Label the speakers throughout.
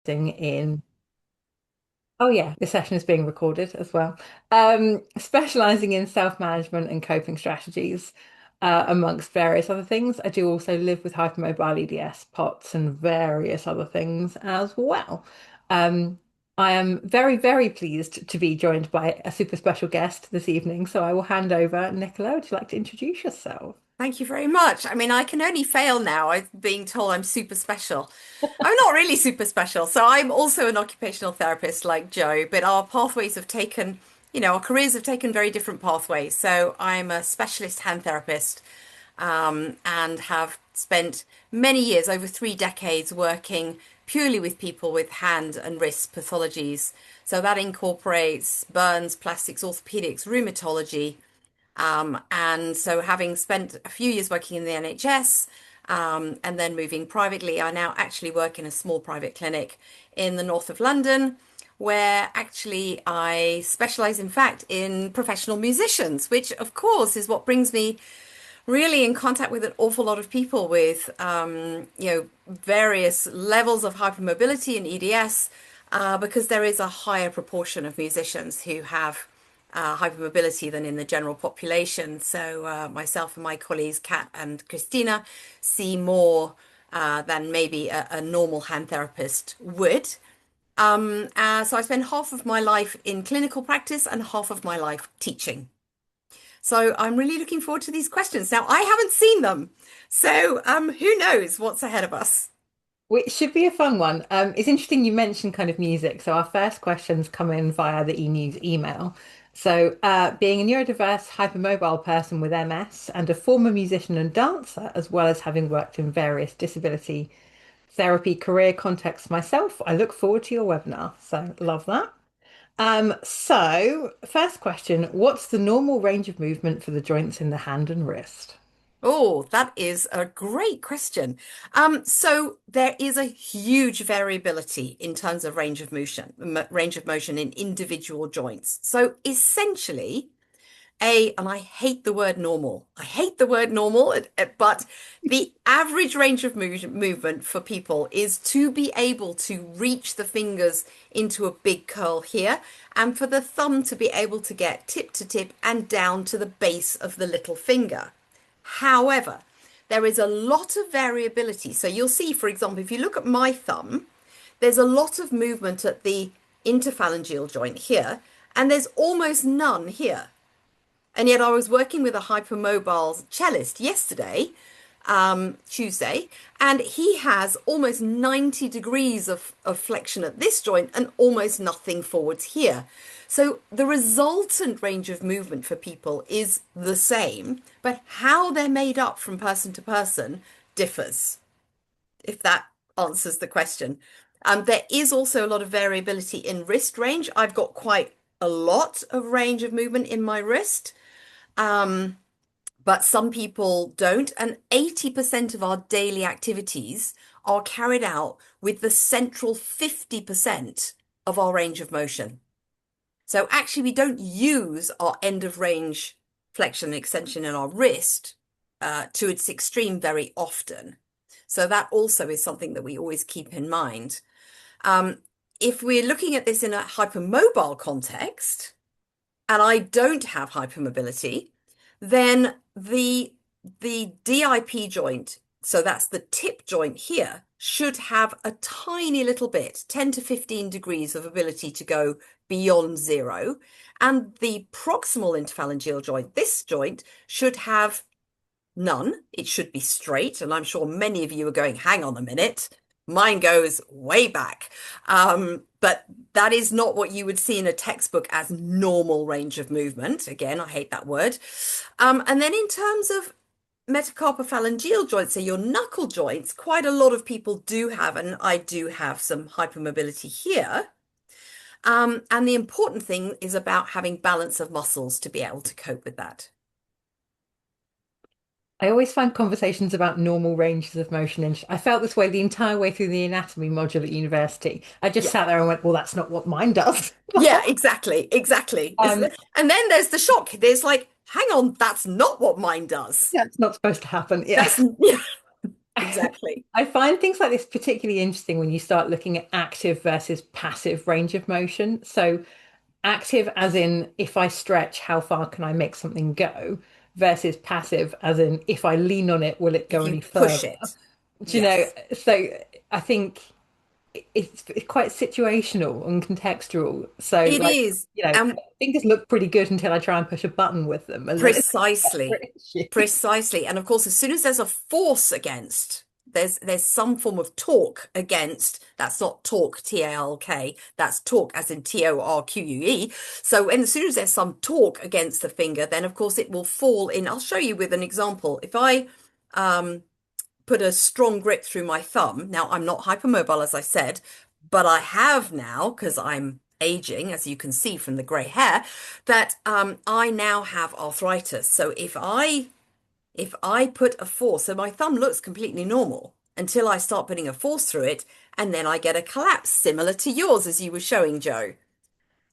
Speaker 1: interesting in, oh yeah, this session is being recorded as well. Specializing in self-management and coping strategies, amongst various other things. I do also live with hypermobile EDS, POTS, and various other things as well. Um, I am very, very pleased to be joined by a super special guest this evening. So I will hand over. Nicola, would you like to introduce yourself?
Speaker 2: Thank you very much. I mean, I can only fail now. I'm being told I'm super special. I'm not really super special. So I'm also an occupational therapist like Joe, but our pathways have taken, our careers have taken very different pathways. So I'm a specialist hand therapist, and have spent many years, over 3 decades, working purely with people with hand and wrist pathologies. So that incorporates burns, plastics, orthopedics, rheumatology, and so, having spent a few years working in the NHS, and then moving privately, I now actually work in a small private clinic in the north of London, where actually I specialize, in fact, in professional musicians, which, of course, is what brings me really in contact with an awful lot of people with, various levels of hypermobility and EDS, because there is a higher proportion of musicians who have hypermobility than in the general population. So myself and my colleagues, Kat and Christina, see more than maybe a normal hand therapist would. So I spend half of my life in clinical practice and half of my life teaching. So I'm really looking forward to these questions. Now, I haven't seen them, so who knows what's ahead of us?
Speaker 1: Which should be a fun one. It's interesting you mentioned kind of music. So our first questions come in via the e-news email. So, being a neurodiverse, hypermobile person with MS and a former musician and dancer, as well as having worked in various disability therapy career contexts myself, I look forward to your webinar. So, love that. So first question, what's the normal range of movement for the joints in the hand and wrist?
Speaker 2: Oh, that is a great question. So there is a huge variability in terms of range of motion in individual joints. So essentially, and I hate the word normal. I hate the word normal, but the average range of movement for people is to be able to reach the fingers into a big curl here, and for the thumb to be able to get tip to tip and down to the base of the little finger. However, there is a lot of variability. So you'll see, for example, if you look at my thumb, there's a lot of movement at the interphalangeal joint here, and there's almost none here. And yet I was working with a hypermobile cellist yesterday, Tuesday, and he has almost 90 degrees of flexion at this joint and almost nothing forwards here. So the resultant range of movement for people is the same, but how they're made up from person to person differs, if that answers the question. There is also a lot of variability in wrist range. I've got quite a lot of range of movement in my wrist. But some people don't. And 80% of our daily activities are carried out with the central 50% of our range of motion. So actually, we don't use our end of range flexion and extension in our wrist to its extreme very often. So that also is something that we always keep in mind. If we're looking at this in a hypermobile context, and I don't have hypermobility, then the DIP joint, so that's the tip joint here, should have a tiny little bit, 10 to 15 degrees of ability to go beyond zero. And the proximal interphalangeal joint, this joint, should have none. It should be straight. And I'm sure many of you are going, hang on a minute. Mine goes way back. But that is not what you would see in a textbook as normal range of movement. Again, I hate that word. And then in terms of metacarpophalangeal joints, so your knuckle joints, quite a lot of people do have, and I do have some hypermobility here. And the important thing is about having balance of muscles to be able to cope with that.
Speaker 1: I always find conversations about normal ranges of motion I felt this way the entire way through the anatomy module at university. I just
Speaker 2: Yeah.
Speaker 1: sat there and went, well, that's not what mine does.
Speaker 2: Yeah, exactly, exactly.
Speaker 1: Um,
Speaker 2: And then there's the shock. There's like, hang on, that's not what mine does.
Speaker 1: yeah, it's not supposed to happen. Yeah.
Speaker 2: That's yeah, exactly.
Speaker 1: I find things like this particularly interesting when you start looking at active versus passive range of motion. So active as in if I stretch, how far can I make something go? Versus passive as in if I lean on it, will it go any
Speaker 2: You push
Speaker 1: further?
Speaker 2: it.
Speaker 1: Do you know?
Speaker 2: Yes,
Speaker 1: So I think it's quite situational and contextual. So
Speaker 2: it
Speaker 1: like,
Speaker 2: is. And
Speaker 1: fingers look pretty good until I try and push a button with them, and then it's a
Speaker 2: precisely,
Speaker 1: separate issue.
Speaker 2: precisely. And of course, as soon as there's a force against, there's some form of torque against. That's not torque, T-A-L-K. That's torque as in T-O-R-Q-U-E. So when, as soon as there's some torque against the finger, then of course it will fall in. I'll show you with an example. If I um, put a strong grip through my thumb. Now, I'm not hypermobile, as I said, but I have now, because I'm aging, as you can see from the grey hair, that I now have arthritis. So if I put a force, so my thumb looks completely normal until I start putting a force through it, and then I get a collapse similar to yours, as you were showing, Joe.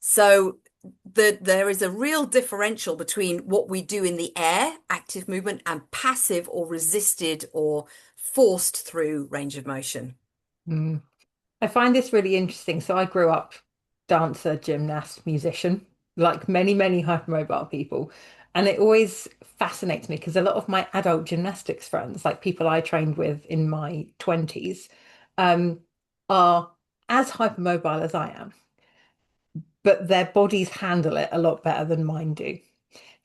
Speaker 2: So there is a real differential between what we do in the air, active movement, and passive or resisted or forced through range of motion.
Speaker 1: Mm. I find this really interesting. So I grew up dancer, gymnast, musician, like many, many hypermobile people. And it always fascinates me because a lot of my adult gymnastics friends, like people I trained with in my 20s, um, are as hypermobile as I am, but their bodies handle it a lot better than mine do.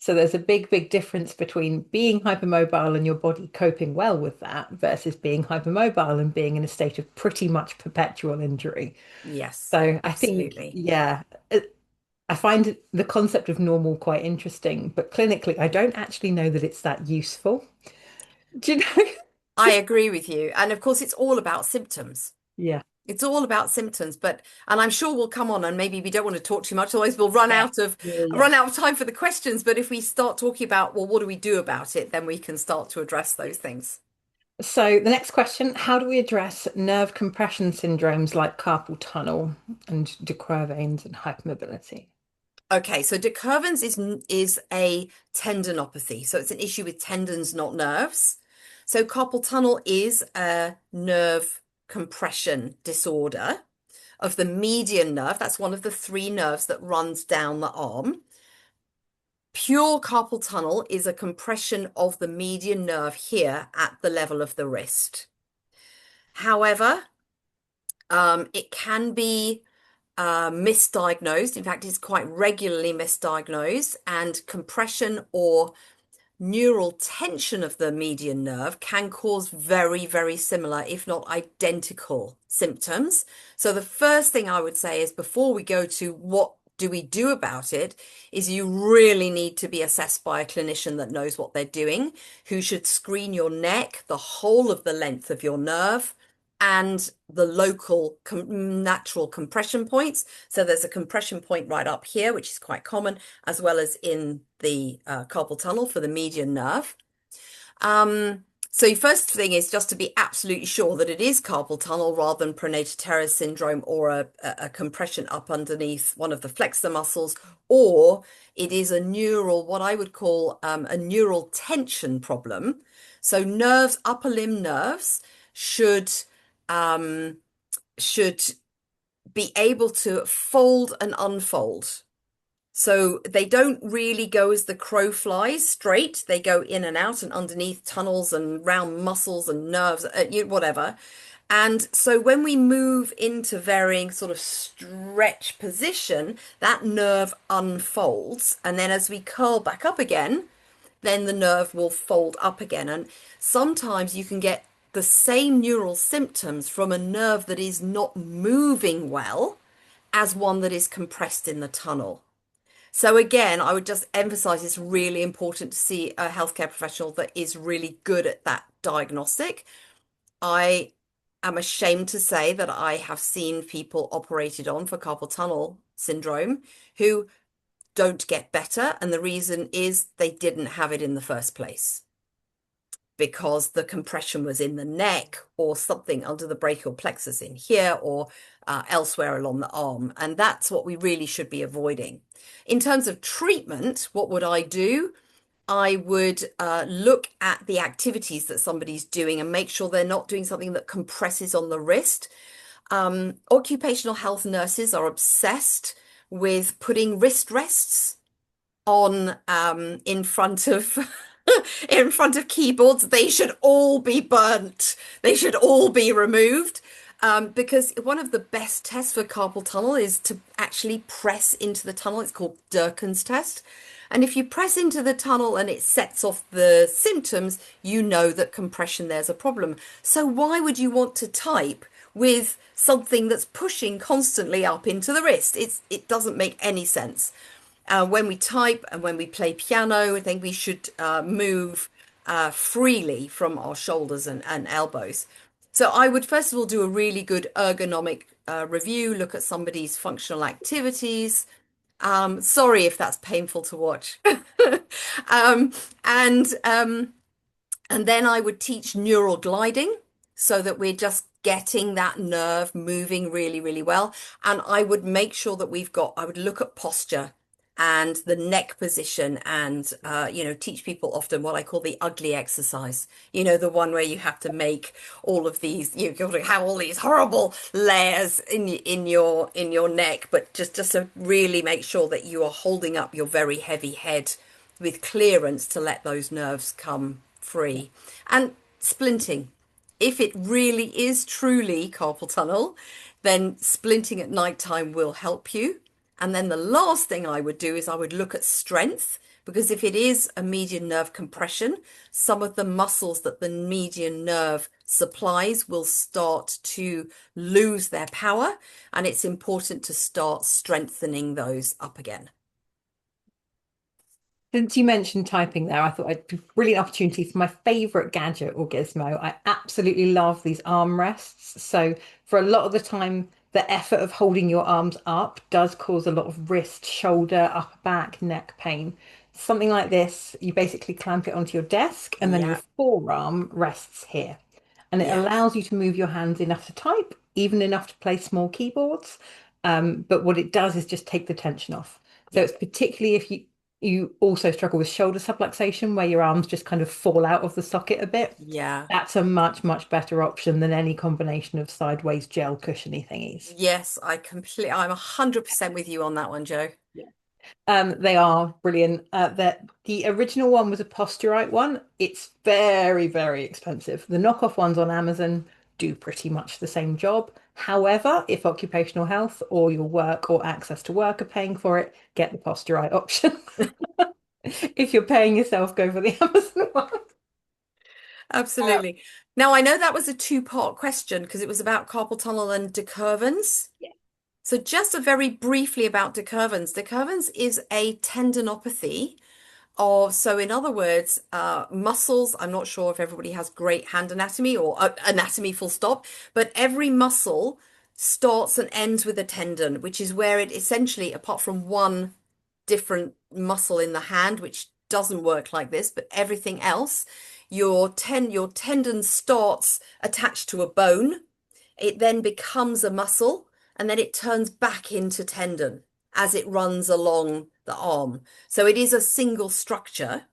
Speaker 1: So there's a big, big difference between being hypermobile and your body coping well with that versus being hypermobile and being in a state of pretty much perpetual injury.
Speaker 2: Yes,
Speaker 1: So I think,
Speaker 2: absolutely.
Speaker 1: yeah, I find the concept of normal quite interesting, but clinically, I don't actually know that it's that useful. Do you know?
Speaker 2: I agree with you. And of course, it's all about symptoms.
Speaker 1: Yeah.
Speaker 2: It's all about symptoms, but and I'm sure we'll come on and maybe we don't want to talk too much, otherwise we'll
Speaker 1: Yeah. Yeah. Yeah.
Speaker 2: run out of time for the questions. But if we start talking about, well, what do we do about it, then we can start to address those things.
Speaker 1: So the next question, how do we address nerve compression syndromes like carpal tunnel and de Quervain's and hypermobility?
Speaker 2: Okay, so de Quervain's is a tendinopathy. So it's an issue with tendons, not nerves. So carpal tunnel is a nerve compression disorder of the median nerve. That's one of the three nerves that runs down the arm. Pure carpal tunnel is a compression of the median nerve here at the level of the wrist. However, it can be misdiagnosed. In fact, it's quite regularly misdiagnosed, and compression or neural tension of the median nerve can cause very, very similar, if not identical, symptoms. So the first thing I would say is before we go to what do we do about it, is you really need to be assessed by a clinician that knows what they're doing, who should screen your neck, the whole of the length of your nerve, and the local natural compression points. So there's a compression point right up here, which is quite common, as well as in the carpal tunnel for the median nerve. So your first thing is just to be absolutely sure that it is carpal tunnel rather than pronator teres syndrome or a compression up underneath one of the flexor muscles, or it is a neural, what I would call a neural tension problem. So nerves, upper limb nerves should um, should be able to fold and unfold. So they don't really go as the crow flies straight. They go in and out and underneath tunnels and round muscles and nerves, whatever. And so when we move into varying sort of stretch position, that nerve unfolds. And then as we curl back up again, then the nerve will fold up again. And sometimes you can get the same neural symptoms from a nerve that is not moving well as one that is compressed in the tunnel. So again, I would just emphasize it's really important to see a healthcare professional that is really good at that diagnostic. I am ashamed to say that I have seen people operated on for carpal tunnel syndrome who don't get better, and the reason is they didn't have it in the first place because the compression was in the neck or something under the brachial plexus in here or elsewhere along the arm. And that's what we really should be avoiding. In terms of treatment, what would I do? I would look at the activities that somebody's doing and make sure they're not doing something that compresses on the wrist. Occupational health nurses are obsessed with putting wrist rests on in front of in front of keyboards. They should all be burnt. They should all be removed. Because one of the best tests for carpal tunnel is to actually press into the tunnel. It's called Durkin's test. And if you press into the tunnel and it sets off the symptoms, you know that compression there's a problem. So why would you want to type with something that's pushing constantly up into the wrist? It doesn't make any sense. When we type and when we play piano, I think we should move freely from our shoulders and elbows. So I would first of all do a really good ergonomic review, look at somebody's functional activities. Sorry if that's painful to watch. Um, and um, and then I would teach neural gliding so that we're just getting that nerve moving really, really well. And I would make sure that I would look at posture and the neck position and, teach people often what I call the ugly exercise. You know, the one where you have to make all of these, you've got to have all these horrible layers in your neck, but just to really make sure that you are holding up your very heavy head with clearance to let those nerves come free. And splinting. If it really is truly carpal tunnel, then splinting at night time will help you. And then the last thing I would do is I would look at strength, because if it is a median nerve compression, some of the muscles that the median nerve supplies will start to lose their power, and it's important to start strengthening those up again.
Speaker 1: Since you mentioned typing there, I thought I'd be a brilliant opportunity for my favorite gadget or gizmo. I absolutely love these arm rests. So for a lot of the time, the effort of holding your arms up does cause a lot of wrist, shoulder, upper back, neck pain. Something like this, you basically clamp it onto your desk and then your
Speaker 2: Yeah,
Speaker 1: forearm rests here. And it
Speaker 2: yeah,
Speaker 1: allows you to move your hands enough to type, even enough to play small keyboards. But what it does is just take the tension off. So
Speaker 2: yeah,
Speaker 1: it's particularly if you also struggle with shoulder subluxation, where your arms just kind of fall out of the socket a bit.
Speaker 2: yeah.
Speaker 1: That's a much, much better option than any combination of sideways gel cushiony thingies.
Speaker 2: Yes, I'm 100% with you on that one, Joe.
Speaker 1: Yeah. They are brilliant. The original one was a Posturite one. It's very, very expensive. The knockoff ones on Amazon do pretty much the same job. However, if occupational health or your work or access to work are paying for it, get the Posturite option. If you're paying yourself, go for the Amazon one.
Speaker 2: Absolutely. Now, I know that was a two-part question because it was about carpal tunnel and decurvens.
Speaker 1: Yeah.
Speaker 2: So just a very briefly about decurvens. Decurvens is a tendinopathy of, so in other words, muscles. I'm not sure if everybody has great hand anatomy or anatomy full stop, but every muscle starts and ends with a tendon, which is where it essentially, apart from one different muscle in the hand, which doesn't work like this, but everything else, your tendon starts attached to a bone. It then becomes a muscle, and then it turns back into tendon as it runs along the arm. So it is a single structure.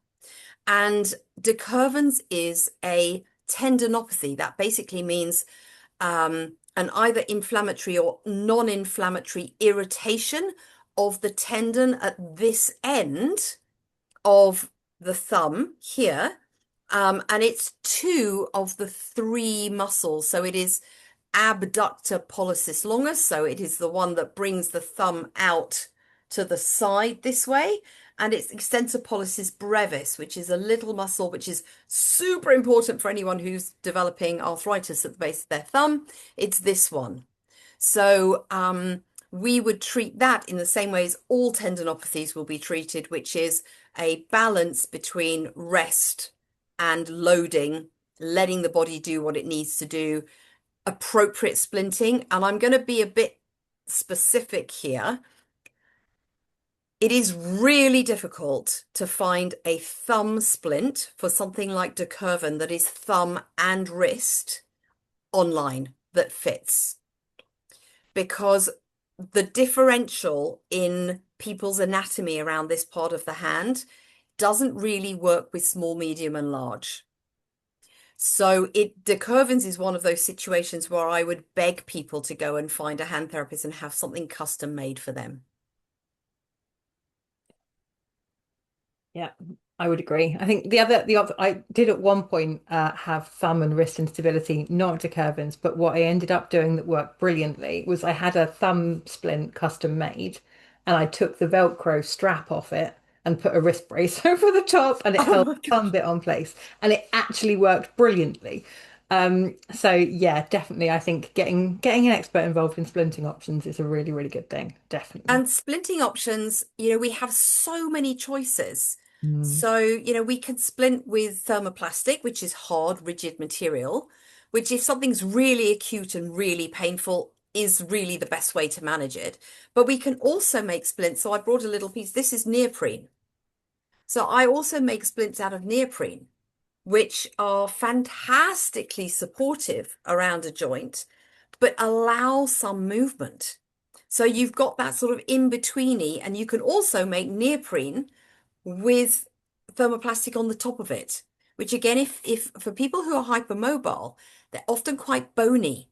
Speaker 2: And decurvens is a tendinopathy. That basically means an either inflammatory or non-inflammatory irritation of the tendon at this end of the thumb here. And it's two of the three muscles. So it is abductor pollicis longus. So it is the one that brings the thumb out to the side this way. And it's extensor pollicis brevis, which is a little muscle which is super important for anyone who's developing arthritis at the base of their thumb. It's this one. So we would treat that in the same way as all tendinopathies will be treated, which is a balance between rest and loading, letting the body do what it needs to do, appropriate splinting. And I'm going to be a bit specific here. It is really difficult to find a thumb splint for something like decurven that is thumb and wrist online that fits, because the differential in people's anatomy around this part of the hand doesn't really work with small, medium, and large. So the Quervain's is one of those situations where I would beg people to go and find a hand therapist and have something custom made for them.
Speaker 1: Yeah, I would agree. I think I did at one point have thumb and wrist instability, not to Curvins, but what I ended up doing that worked brilliantly was I had a thumb splint custom made, and I took the Velcro strap off it and put a wrist brace over the top, and it
Speaker 2: Oh
Speaker 1: held
Speaker 2: my
Speaker 1: the thumb
Speaker 2: God.
Speaker 1: bit on place, and it actually worked brilliantly. So yeah, definitely, I think getting an expert involved in splinting options is a really, really good thing. Definitely.
Speaker 2: And splinting options, we have so many choices.
Speaker 1: Mm.
Speaker 2: So, we can splint with thermoplastic, which is hard, rigid material, which if something's really acute and really painful, is really the best way to manage it. But we can also make splints. So I brought a little piece. This is neoprene. So I also make splints out of neoprene, which are fantastically supportive around a joint, but allow some movement. So you've got that sort of in-betweeny, and you can also make neoprene with thermoplastic on the top of it, which again, if for people who are hypermobile, they're often quite bony.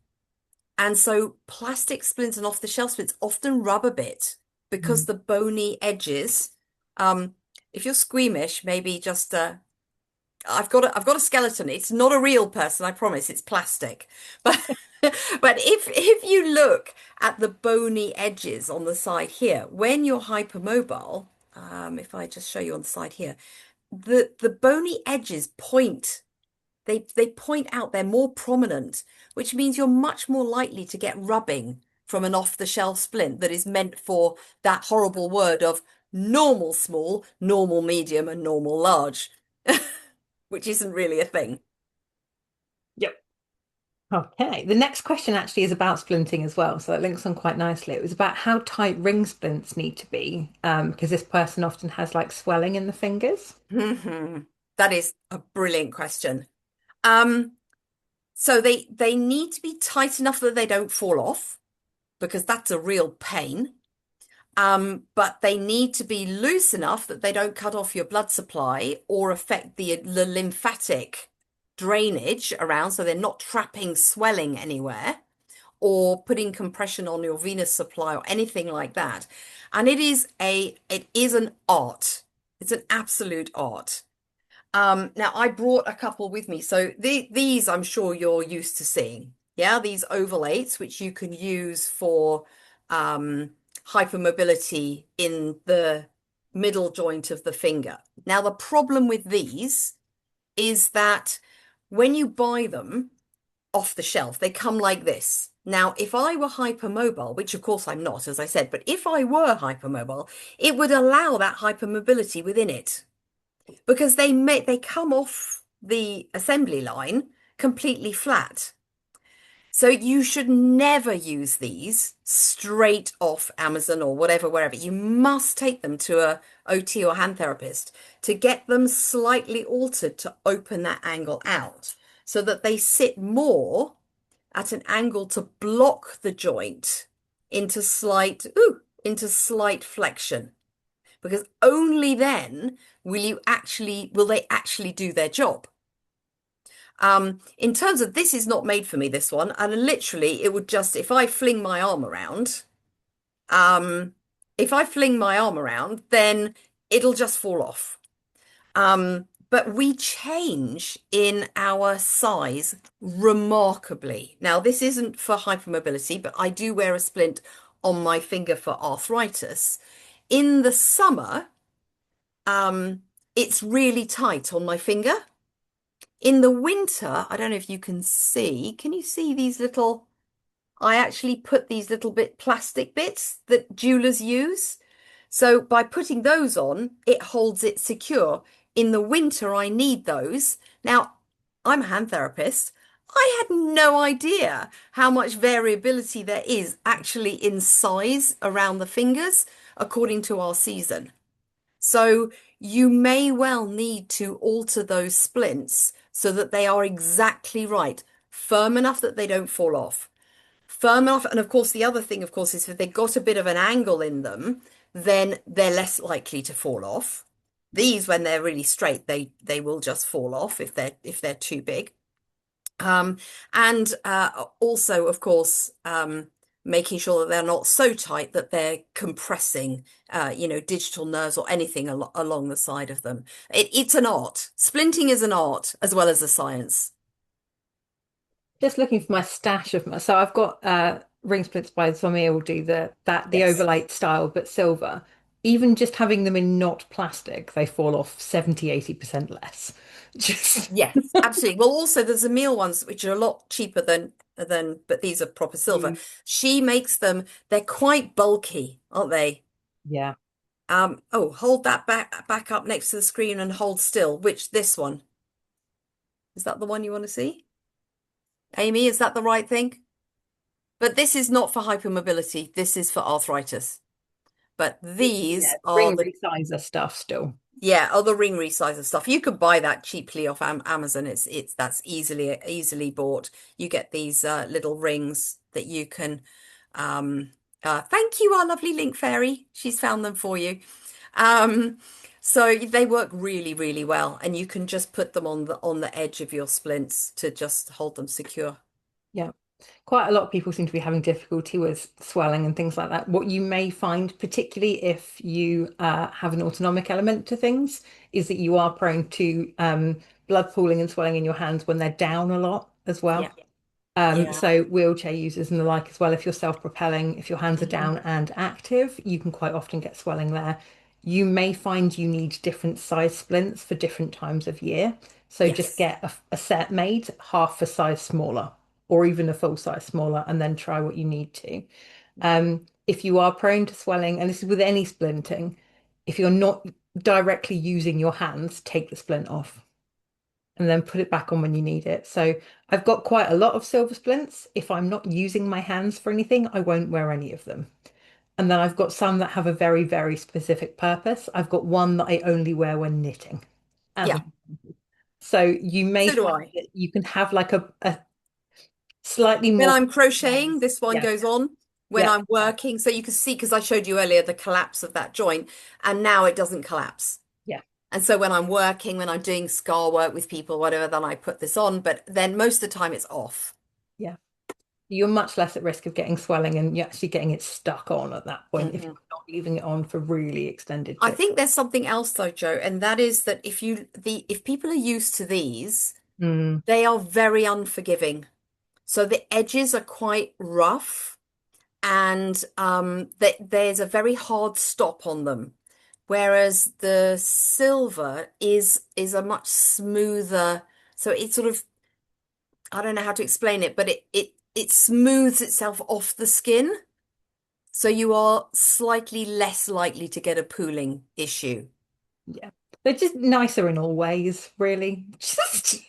Speaker 2: And so plastic splints and off-the-shelf splints often rub a bit because
Speaker 1: Mm.
Speaker 2: the bony edges, um, if you're squeamish, maybe just I've got a skeleton. It's not a real person, I promise. It's plastic. But but if you look at the bony edges on the side here, when you're hypermobile, if I just show you on the side here, the bony edges point. They point out, they're more prominent, which means you're much more likely to get rubbing from an off-the-shelf splint that is meant for that horrible word of normal small, normal medium, and normal large, which isn't really a thing.
Speaker 1: Yep. Okay. The next question actually is about splinting as well, so that links on quite nicely. It was about how tight ring splints need to be, because this person often has like swelling in the fingers.
Speaker 2: Mhm. That is a brilliant question. Um, so they need to be tight enough that they don't fall off, because that's a real pain. But they need to be loose enough that they don't cut off your blood supply or affect the lymphatic drainage around, so they're not trapping swelling anywhere or putting compression on your venous supply or anything like that. And it is an art. It's an absolute art. Now I brought a couple with me. So these I'm sure you're used to seeing. Yeah, these oval eights, which you can use for um, hypermobility in the middle joint of the finger. Now, the problem with these is that when you buy them off the shelf, they come like this. Now, if I were hypermobile, which of course I'm not, as I said, but if I were hypermobile, it would allow that hypermobility within it because they come off the assembly line completely flat. So you should never use these straight off Amazon or whatever, wherever. You must take them to a OT or hand therapist to get them slightly altered to open that angle out so that they sit more at an angle to block the joint into slight flexion. Because only then will they actually do their job. In terms of this is not made for me, this one, and literally it would just if I fling my arm around, um, if I fling my arm around, then it'll just fall off. But we change in our size remarkably. Now, this isn't for hypermobility, but I do wear a splint on my finger for arthritis. In the summer, um, it's really tight on my finger. In the winter, I don't know if you can see, can you see these little, I actually put these little bit plastic bits that jewelers use. So by putting those on, it holds it secure. In the winter, I need those. Now, I'm a hand therapist. I had no idea how much variability there is actually in size around the fingers according to our season. So you may well need to alter those splints so that they are exactly right, firm enough that they don't fall off. Firm enough, and of course, the other thing, of course, is if they've got a bit of an angle in them, then they're less likely to fall off. These, when they're really straight, they will just fall off if they're too big. Um, and also, of course, making sure that they're not so tight that they're compressing, digital nerves or anything along the side of them. It's an art. Splinting is an art as well as a science.
Speaker 1: Just looking for my stash of my, so I've got ring splints by Zomil do the
Speaker 2: Yes.
Speaker 1: overlay style but silver. Even just having them in not plastic, they fall off 70-80% less. Just
Speaker 2: Yes, absolutely. Well, also the Zomil ones, which are a lot cheaper than, but these are proper silver.
Speaker 1: you,
Speaker 2: She makes them. They're quite bulky, aren't they?
Speaker 1: yeah.
Speaker 2: Oh, hold that back up next to the screen and hold still. Which this one? Is that the one you want to see? Amy, is that the right thing? But this is not for hypermobility. This is for arthritis. But
Speaker 1: Yeah,
Speaker 2: these
Speaker 1: the
Speaker 2: are
Speaker 1: ring
Speaker 2: the
Speaker 1: resizer stuff still.
Speaker 2: yeah, other ring resizer stuff. You could buy that cheaply off Amazon. It's that's easily bought. You get these little rings that you can thank you, our lovely link fairy. She's found them for you. Um so they work really well, and you can just put them on the edge of your splints to just hold them secure.
Speaker 1: Yeah. Quite a lot of people seem to be having difficulty with swelling and things like that. What you may find, particularly if you have an autonomic element to things, is that you are prone to blood pooling and swelling in your hands when they're down a lot as
Speaker 2: Yeah.
Speaker 1: well.
Speaker 2: Yeah.
Speaker 1: So wheelchair users and the like as well, if you're self-propelling, if your hands are
Speaker 2: Hmm.
Speaker 1: down and active, you can quite often get swelling there. You may find you need different size splints for different times of year. So just
Speaker 2: Yes.
Speaker 1: get a set made, half a size smaller, or even a full size smaller, and then try what you need to. If you are prone to swelling, and this is with any splinting, if you're not directly using your hands, take the splint off and then put it back on when you need it. So I've got quite a lot of silver splints. If I'm not using my hands for anything, I won't wear any of them. And then I've got some that have a very specific purpose. I've got one that I only wear when knitting. As
Speaker 2: Yeah.
Speaker 1: a, so you may
Speaker 2: So do
Speaker 1: find
Speaker 2: I.
Speaker 1: that you can have like a slightly
Speaker 2: When
Speaker 1: more
Speaker 2: I'm crocheting,
Speaker 1: customized.
Speaker 2: this one
Speaker 1: Yeah,
Speaker 2: goes on. When
Speaker 1: yeah,
Speaker 2: I'm working, so you can see, because I showed you earlier the collapse of that joint, and now it doesn't collapse.
Speaker 1: yeah,
Speaker 2: And so when I'm working, when I'm doing scar work with people, whatever, then I put this on, but then most of the time it's off.
Speaker 1: yeah. You're much less at risk of getting swelling and you're actually getting it stuck on at that point if you're
Speaker 2: Hmm.
Speaker 1: not leaving it on for really extended
Speaker 2: I
Speaker 1: periods.
Speaker 2: think there's something else though, Joe, and that is that if people are used to these,
Speaker 1: Mm,
Speaker 2: they are very unforgiving. So the edges are quite rough, and there's a very hard stop on them. Whereas the silver is a much smoother, so it sort of, I don't know how to explain it, but it smooths itself off the skin, so you are slightly less likely to get a pooling issue.
Speaker 1: yeah. They're just nicer in all ways, really. Just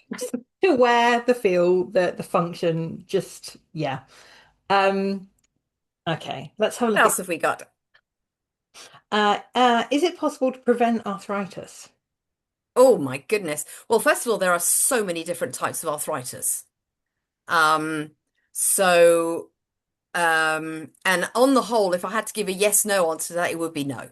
Speaker 1: to wear, the feel, the function, just yeah. Um, okay, let's have a
Speaker 2: What
Speaker 1: look at
Speaker 2: else have we got?
Speaker 1: is it possible to prevent arthritis?
Speaker 2: Oh my goodness. Well, first of all, there are so many different types of arthritis. Um, so and on the whole, if I had to give a yes, no answer to that, it would be no.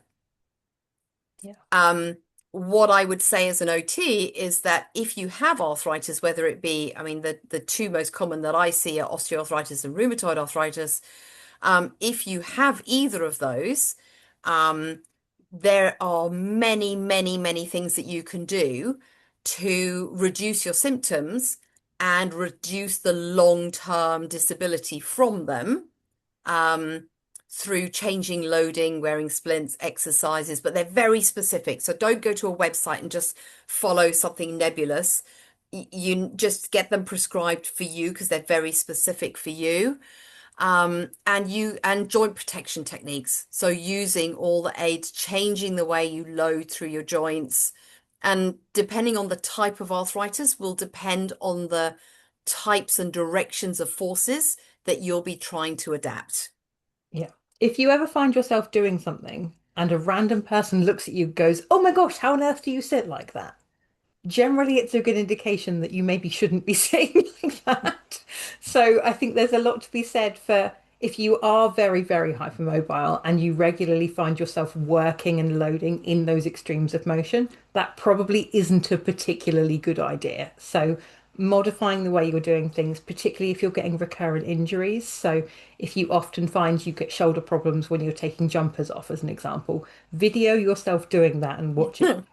Speaker 1: Yeah.
Speaker 2: Um, what I would say as an OT is that if you have arthritis, whether it be, I mean, the two most common that I see are osteoarthritis and rheumatoid arthritis. If you have either of those, um, there are many things that you can do to reduce your symptoms and reduce the long-term disability from them, um, through changing loading, wearing splints, exercises, but they're very specific. So don't go to a website and just follow something nebulous. You just get them prescribed for you because they're very specific for you. And joint protection techniques. So using all the aids, changing the way you load through your joints. And depending on the type of arthritis will depend on the types and directions of forces that you'll be trying to adapt.
Speaker 1: Yeah. If you ever find yourself doing something and a random person looks at you, goes, "Oh my gosh, how on earth do you sit like that?" Generally, it's a good indication that you maybe shouldn't be sitting like that. So I think there's a lot to be said for if you are very, very hypermobile and you regularly find yourself working and loading in those extremes of motion, that probably isn't a particularly good idea. So, modifying the way you're doing things, particularly if you're getting recurrent injuries. So, if you often find you get shoulder problems when you're taking jumpers off, as an example, video yourself doing that and watch it.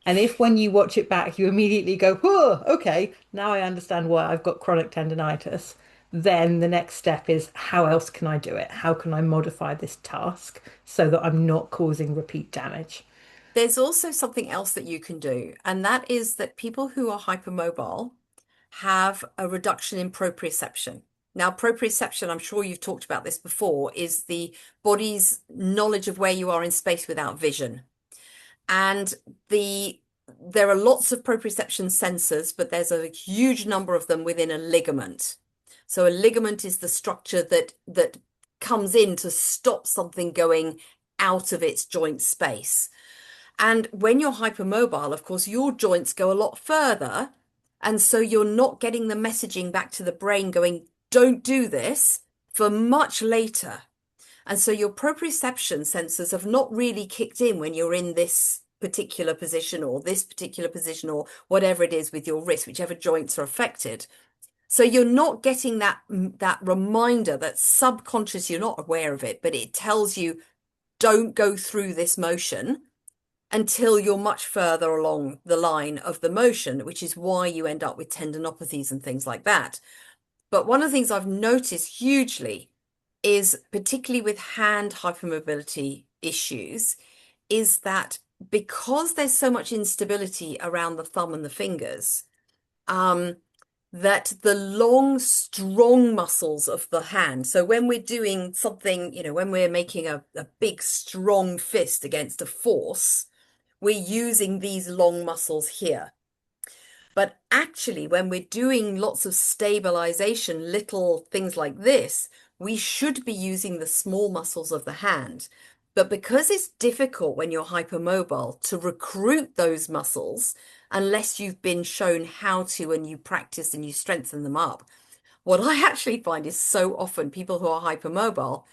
Speaker 1: And if when you watch it back, you immediately go, oh, okay, now I understand why I've got chronic tendonitis, then the next step is how else can I do it? How can I modify this task so that I'm not causing repeat damage?
Speaker 2: There's also something else that you can do, and that is that people who are hypermobile have a reduction in proprioception. Now, proprioception, I'm sure you've talked about this before, is the body's knowledge of where you are in space without vision. And there are lots of proprioception sensors, but there's a huge number of them within a ligament. So a ligament is the structure that comes in to stop something going out of its joint space. And when you're hypermobile, of course, your joints go a lot further. And so you're not getting the messaging back to the brain going, don't do this for much later. And so your proprioception sensors have not really kicked in when you're in this particular position or this particular position or whatever it is with your wrist, whichever joints are affected. So you're not getting that reminder, that subconscious, you're not aware of it, but it tells you don't go through this motion until you're much further along the line of the motion, which is why you end up with tendinopathies and things like that. But one of the things I've noticed hugely is, particularly with hand hypermobility issues, is that because there's so much instability around the thumb and the fingers, um, that the long, strong muscles of the hand, so when we're doing something, when we're making a big, strong fist against a force, we're using these long muscles here. But actually, when we're doing lots of stabilization, little things like this, we should be using the small muscles of the hand. But because it's difficult when you're hypermobile to recruit those muscles, unless you've been shown how to and you practice and you strengthen them up, what I actually find is so often people who are hypermobile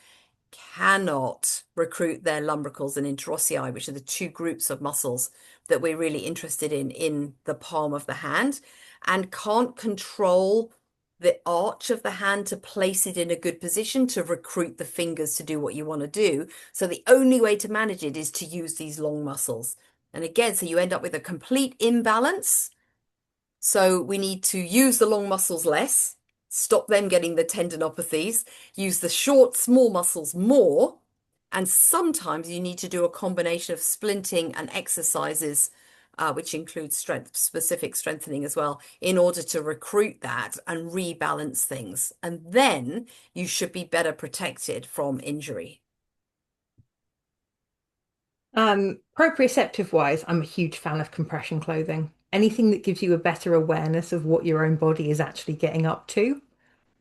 Speaker 2: cannot recruit their lumbricals and interossei, which are the two groups of muscles that we're really interested in the palm of the hand, and can't control the arch of the hand to place it in a good position to recruit the fingers to do what you want to do. So the only way to manage it is to use these long muscles. And again, so you end up with a complete imbalance. So we need to use the long muscles less, stop them getting the tendinopathies, use the short, small muscles more. And sometimes you need to do a combination of splinting and exercises, which includes specific strengthening as well, in order to recruit that and rebalance things. And then you should be better protected from injury.
Speaker 1: Proprioceptive wise, I'm a huge fan of compression clothing. Anything that gives you a better awareness of what your own body is actually getting up to,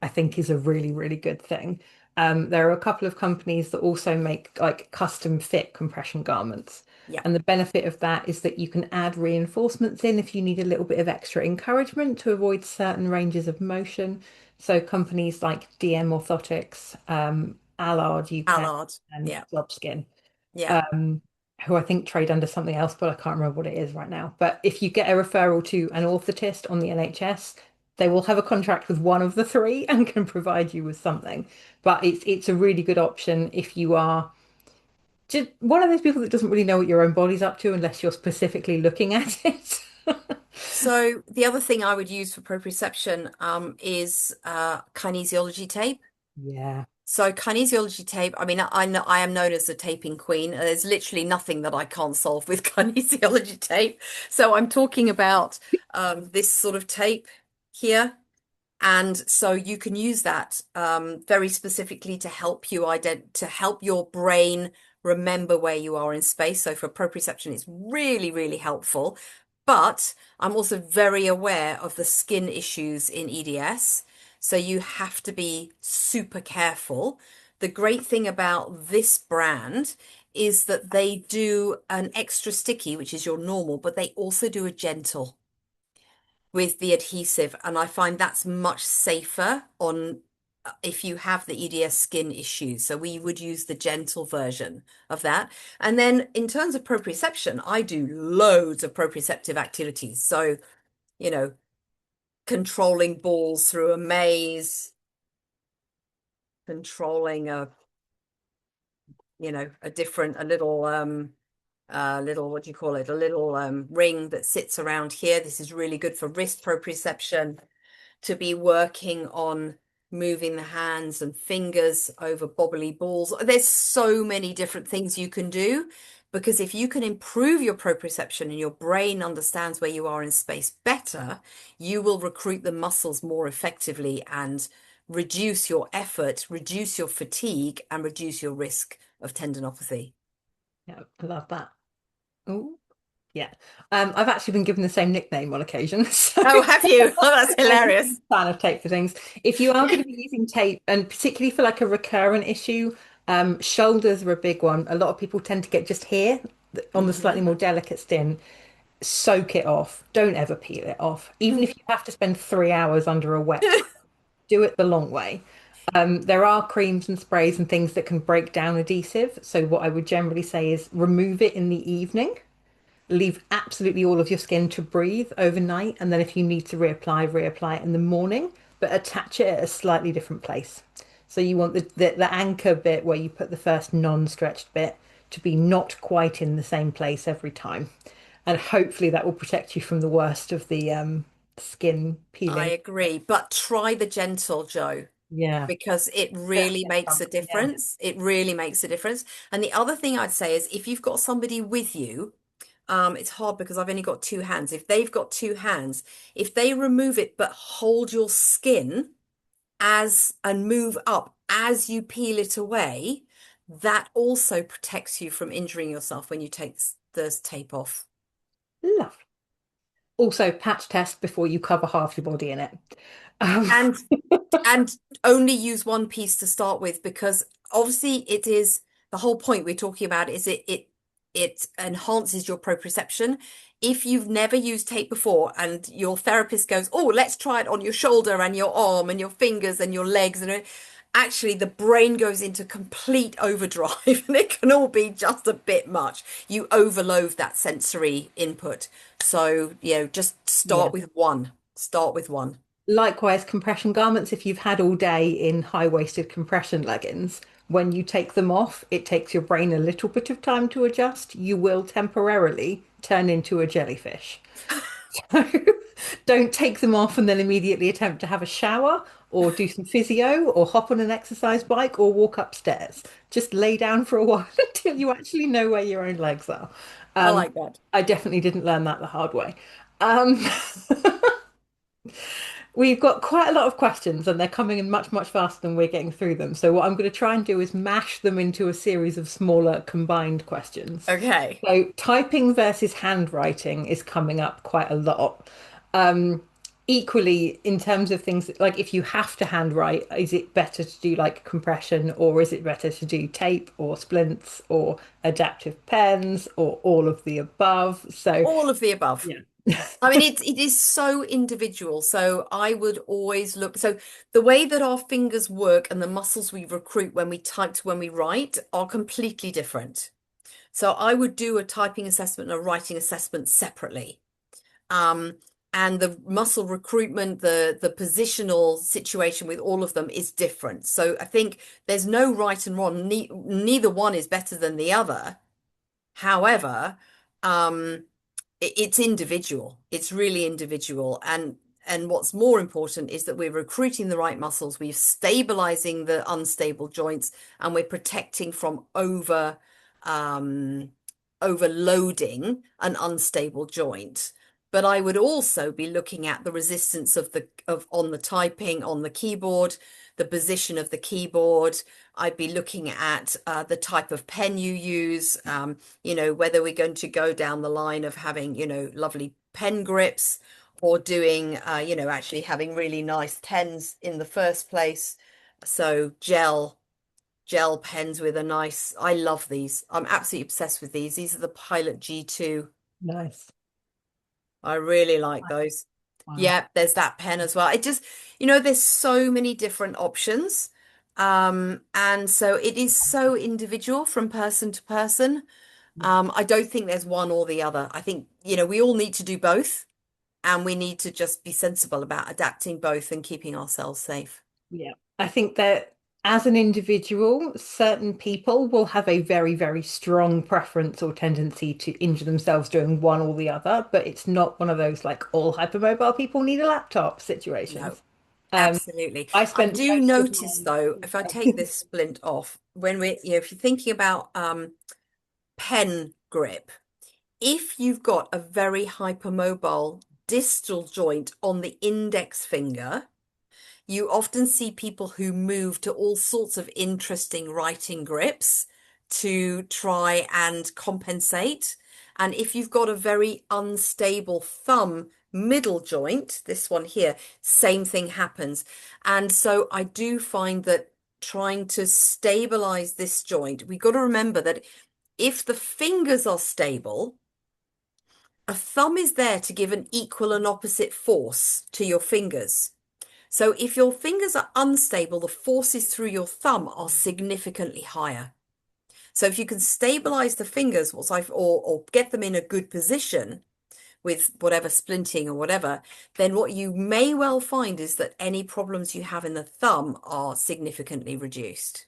Speaker 1: I think is a really, really good thing. There are a couple of companies that also make like custom fit compression garments.
Speaker 2: Yeah,
Speaker 1: And the benefit of that is that you can add reinforcements in if you need a little bit of extra encouragement to avoid certain ranges of motion. So companies like DM Orthotics, Allard UK,
Speaker 2: Allard.
Speaker 1: and
Speaker 2: Yeah,
Speaker 1: Skin,
Speaker 2: yeah.
Speaker 1: um, who I think trade under something else, but I can't remember what it is right now. But if you get a referral to an orthotist on the NHS, they will have a contract with one of the three and can provide you with something. But it's a really good option if you are just one of those people that doesn't really know what your own body's up to unless you're specifically looking at it.
Speaker 2: So the other thing I would use for proprioception is kinesiology tape.
Speaker 1: Yeah.
Speaker 2: So kinesiology tape, I mean, I am known as the taping queen. There's literally nothing that I can't solve with kinesiology tape. So I'm talking about this sort of tape here. And so you can use that very specifically to help to help your brain remember where you are in space. So for proprioception, it's really, really helpful. But I'm also very aware of the skin issues in EDS. So you have to be super careful. The great thing about this brand is that they do an extra sticky, which is your normal, but they also do a gentle with the adhesive, and I find that's much safer on if you have the EDS skin issues. So we would use the gentle version of that. And then in terms of proprioception, I do loads of proprioceptive activities. So, you know, controlling balls through a maze, controlling a little, what do you call it? A little ring that sits around here. This is really good for wrist proprioception, to be working on moving the hands and fingers over bobbly balls. There's so many different things you can do, because if you can improve your proprioception and your brain understands where you are in space better, you will recruit the muscles more effectively and reduce your effort, reduce your fatigue, and reduce your risk of tendinopathy.
Speaker 1: Yeah, I love that. Oh, yeah. I've actually been given the same nickname on occasion, so
Speaker 2: Oh, have you? Oh, that's
Speaker 1: I'm a big
Speaker 2: hilarious.
Speaker 1: fan of tape for things. If you are going to be using tape, and particularly for like a recurrent issue, shoulders are a big one. A lot of people tend to get just here on the slightly
Speaker 2: Hmm.
Speaker 1: more delicate skin. Soak it off. Don't ever peel it off. Even if you have to spend 3 hours under a wet towel, do it the long way. There are creams and sprays and things that can break down adhesive. So what I would generally say is remove it in the evening. Leave absolutely all of your skin to breathe overnight, and then if you need to reapply it in the morning, but attach it at a slightly different place. So you want the anchor bit where you put the first non-stretched bit to be not quite in the same place every time. And hopefully that will protect you from the worst of the skin
Speaker 2: I
Speaker 1: peeling.
Speaker 2: agree, but try the gentle, Joe,
Speaker 1: Yeah.
Speaker 2: because it
Speaker 1: Don't
Speaker 2: really
Speaker 1: forget
Speaker 2: makes a
Speaker 1: some. Yeah.
Speaker 2: difference. It really makes a difference. And the other thing I'd say is if you've got somebody with you, it's hard because I've only got two hands. If they've got two hands, if they remove it but hold your skin as and move up as you peel it away, that also protects you from injuring yourself when you take the tape off.
Speaker 1: Lovely. Also, patch test before you cover half your body in it. Um,
Speaker 2: And and only use one piece to start with, because obviously it is the whole point we're talking about is it enhances your proprioception. If you've never used tape before and your therapist goes, oh, let's try it on your shoulder and your arm and your fingers and your legs, and actually the brain goes into complete overdrive and it can all be just a bit much. You overload that sensory input. So, just
Speaker 1: yeah.
Speaker 2: start with one. Start with one.
Speaker 1: Likewise, compression garments, if you've had all day in high-waisted compression leggings, when you take them off, it takes your brain a little bit of time to adjust. You will temporarily turn into a jellyfish. So don't take them off and then immediately attempt to have a shower or do some physio or hop on an exercise bike or walk upstairs. Just lay down for a while until you actually know where your own legs are.
Speaker 2: I
Speaker 1: Um,
Speaker 2: like that.
Speaker 1: I definitely didn't learn that the hard way. Um, We've got quite a lot of questions and they're coming in much, much faster than we're getting through them. So what I'm going to try and do is mash them into a series of smaller combined questions.
Speaker 2: Okay.
Speaker 1: So typing versus handwriting is coming up quite a lot. Um, Equally, in terms of things like if you have to handwrite, is it better to do like compression or is it better to do tape or splints or adaptive pens or all of the above? So
Speaker 2: All of the above.
Speaker 1: yeah.
Speaker 2: I mean, it is so individual. So I would always look. So the way that our fingers work and the muscles we recruit when we type to when we write are completely different. So I would do a typing assessment and a writing assessment separately. Um, and the muscle recruitment, the positional situation with all of them is different. So I think there's no right and wrong. Neither one is better than the other. However, um, it's individual. It's really individual. And what's more important is that we're recruiting the right muscles, we're stabilizing the unstable joints, and we're protecting from um, overloading an unstable joint. But I would also be looking at the resistance of on the typing on the keyboard, the position of the keyboard. I'd be looking at the type of pen you use, whether we're going to go down the line of having, lovely pen grips or doing, actually having really nice pens in the first place. So gel pens with a nice, I love these. I'm absolutely obsessed with these. These are the Pilot G2.
Speaker 1: Nice.
Speaker 2: I really like those.
Speaker 1: Wow.
Speaker 2: Yeah, there's that pen as well. It just, there's so many different options. And so it is so individual from person to person. I don't think there's one or the other. I think, we all need to do both, and we need to just be sensible about adapting both and keeping ourselves safe.
Speaker 1: Yeah. I think that as an individual, certain people will have a very, very strong preference or tendency to injure themselves doing one or the other, but it's not one of those like all hypermobile people need a laptop
Speaker 2: No,
Speaker 1: situations. Um,
Speaker 2: absolutely.
Speaker 1: I
Speaker 2: I
Speaker 1: spent
Speaker 2: do
Speaker 1: most of
Speaker 2: notice though, if I
Speaker 1: my
Speaker 2: take this splint off, when if you're thinking about pen grip, if you've got a very hypermobile distal joint on the index finger, you often see people who move to all sorts of interesting writing grips to try and compensate. And if you've got a very unstable thumb middle joint, this one here, same thing happens. And so I do find that trying to stabilize this joint, we've got to remember that if the fingers are stable, a thumb is there to give an equal and opposite force to your fingers. So if your fingers are unstable, the forces through your thumb are significantly higher. So if you can stabilize the fingers, or get them in a good position with whatever splinting or whatever, then what you may well find is that any problems you have in the thumb are significantly reduced.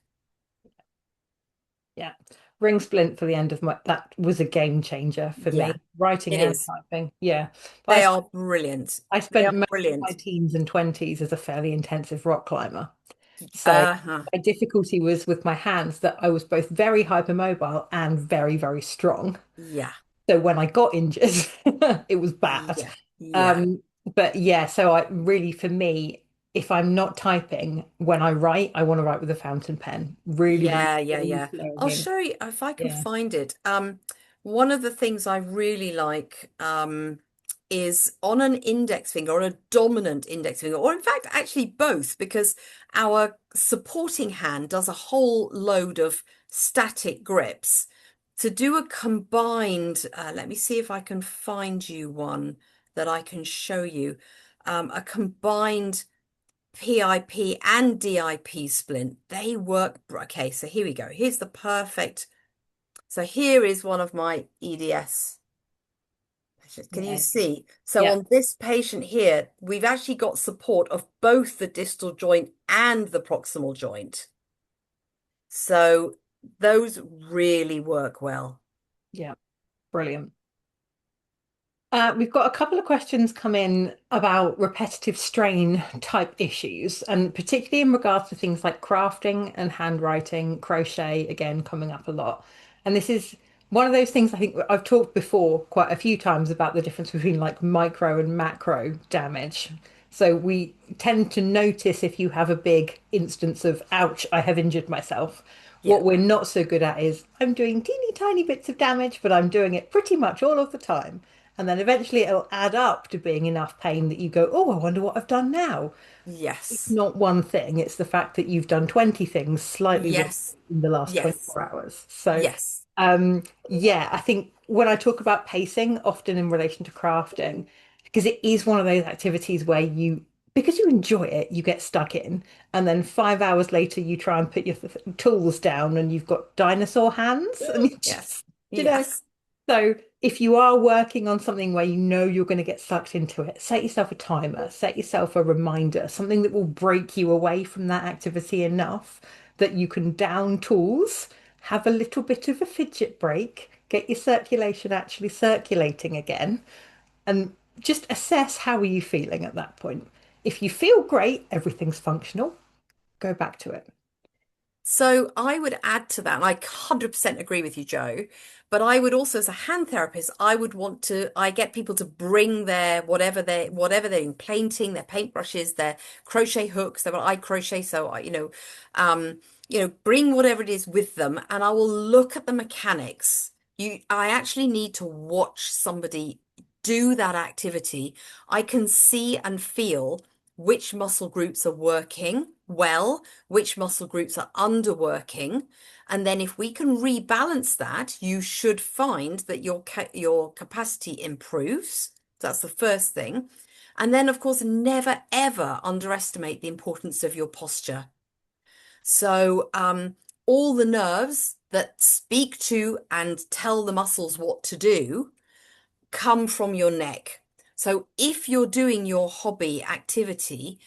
Speaker 1: yeah, ring splint for the end of my that was a game changer for
Speaker 2: Yeah,
Speaker 1: me, writing
Speaker 2: it
Speaker 1: and
Speaker 2: is.
Speaker 1: typing. Yeah.
Speaker 2: They are brilliant.
Speaker 1: I
Speaker 2: They are
Speaker 1: spent most of my
Speaker 2: brilliant.
Speaker 1: teens and 20s as a fairly intensive rock climber. So
Speaker 2: Uh-huh.
Speaker 1: my difficulty was with my hands that I was both very hypermobile and very, very strong.
Speaker 2: Yeah,
Speaker 1: So when I got injured, it was bad.
Speaker 2: yeah, yeah,
Speaker 1: Um, but yeah, so I really, for me, if I'm not typing, when I write, I want to write with a fountain pen. Really, really
Speaker 2: yeah, yeah,
Speaker 1: free
Speaker 2: yeah. I'll
Speaker 1: flowing ink.
Speaker 2: show you if I can
Speaker 1: Yeah.
Speaker 2: find it. One of the things I really like is on an index finger, or a dominant index finger, or in fact, actually both, because our supporting hand does a whole load of static grips. To do a combined, let me see if I can find you one that I can show you. A combined PIP and DIP splint, they work. Okay, so here we go. Here's the perfect. So here is one of my EDS. Can you
Speaker 1: Yeah.
Speaker 2: see? So
Speaker 1: Yeah.
Speaker 2: on this patient here, we've actually got support of both the distal joint and the proximal joint. So those really work well.
Speaker 1: Yeah. Brilliant. We've got a couple of questions come in about repetitive strain type issues, and particularly in regards to things like crafting and handwriting, crochet, again, coming up a lot. And this is one of those things I think I've talked before quite a few times about the difference between like micro and macro damage. So we tend to notice if you have a big instance of, ouch, I have injured myself.
Speaker 2: Yeah.
Speaker 1: What we're not so good at is I'm doing teeny tiny bits of damage, but I'm doing it pretty much all of the time. And then eventually it'll add up to being enough pain that you go, oh, I wonder what I've done now. It's
Speaker 2: Yes.
Speaker 1: not one thing, it's the fact that you've done 20 things slightly worse
Speaker 2: Yes.
Speaker 1: in the last
Speaker 2: Yes.
Speaker 1: 24 hours. So,
Speaker 2: Yes.
Speaker 1: yeah, I think when I talk about pacing, often in relation to crafting, because it is one of those activities where because you enjoy it, you get stuck in. And then 5 hours later, you try and put your tools down and you've got dinosaur hands and you
Speaker 2: Yes.
Speaker 1: just, you know,
Speaker 2: Yes.
Speaker 1: so if you are working on something where you know you're going to get sucked into it, set yourself a timer, set yourself a reminder, something that will break you away from that activity enough that you can down tools, have a little bit of a fidget break, get your circulation actually circulating again, and just assess how are you feeling at that point. If you feel great, everything's functional, go back to it.
Speaker 2: So I would add to that, and I 100% agree with you, Joe, but I would also, as a hand therapist, I get people to bring their whatever they're in painting, their paintbrushes, their crochet hooks, I crochet, so bring whatever it is with them, and I will look at the mechanics. I actually need to watch somebody do that activity. I can see and feel which muscle groups are working well, which muscle groups are underworking. And then if we can rebalance that, you should find that your capacity improves. That's the first thing. And then, of course, never ever underestimate the importance of your posture. So, all the nerves that speak to and tell the muscles what to do come from your neck. So, if you're doing your hobby activity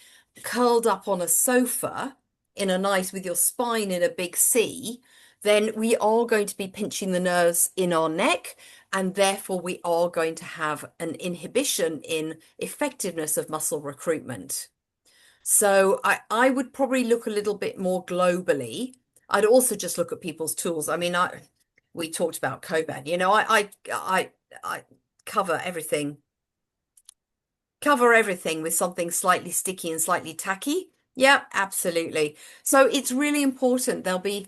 Speaker 2: curled up on a sofa in a nice with your spine in a big C, then we are going to be pinching the nerves in our neck, and therefore we are going to have an inhibition in effectiveness of muscle recruitment. So I would probably look a little bit more globally. I'd also just look at people's tools. I mean, we talked about Quervain. I cover everything with something slightly sticky and slightly tacky. Yeah, absolutely. So it's really important. There'll be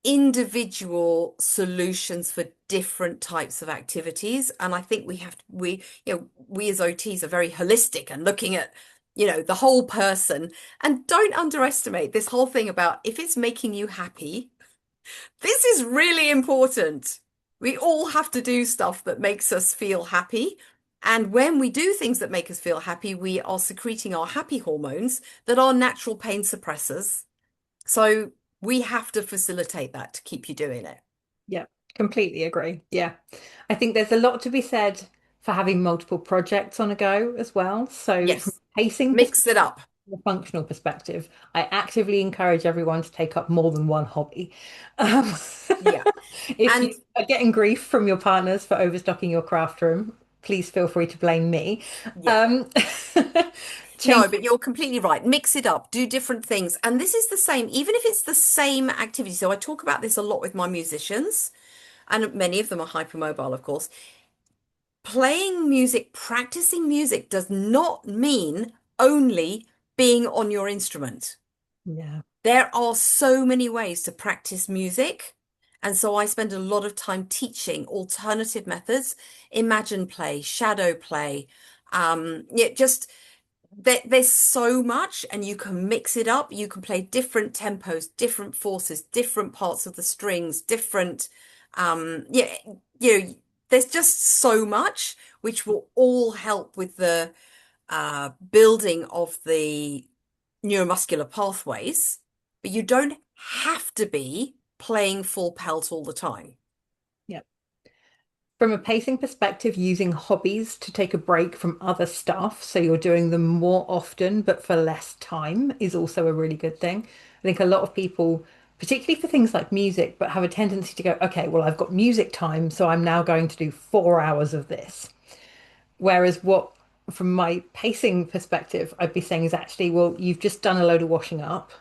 Speaker 2: individual solutions for different types of activities. And I think we as OTs are very holistic and looking at, the whole person. And don't underestimate this whole thing about if it's making you happy, this is really important. We all have to do stuff that makes us feel happy. And when we do things that make us feel happy, we are secreting our happy hormones that are natural pain suppressors. So we have to facilitate that to keep you doing it.
Speaker 1: Yeah, completely agree. Yeah. I think there's a lot to be said for having multiple projects on a go as well. So from
Speaker 2: Yes.
Speaker 1: a pacing
Speaker 2: Mix it up.
Speaker 1: from a functional perspective, I actively encourage everyone to take up more than one hobby. Um,
Speaker 2: Yeah.
Speaker 1: if
Speaker 2: And
Speaker 1: you are getting grief from your partners for overstocking your craft room, please feel free to blame me.
Speaker 2: yeah.
Speaker 1: Um, change,
Speaker 2: No, but you're completely right. Mix it up, do different things. And this is the same, even if it's the same activity. So I talk about this a lot with my musicians, and many of them are hypermobile, of course. Playing music, practicing music does not mean only being on your instrument.
Speaker 1: yeah,
Speaker 2: There are so many ways to practice music. And so I spend a lot of time teaching alternative methods, imagine play, shadow play. Yeah, just there's so much, and you can mix it up. You can play different tempos, different forces, different parts of the strings, different, yeah, there's just so much which will all help with the building of the neuromuscular pathways, but you don't have to be playing full pelt all the time.
Speaker 1: yeah. From a pacing perspective, using hobbies to take a break from other stuff, so you're doing them more often but for less time, is also a really good thing. I think a lot of people, particularly for things like music, but have a tendency to go, okay, well, I've got music time, so I'm now going to do 4 hours of this. Whereas what, from my pacing perspective, I'd be saying is actually, well, you've just done a load of washing up.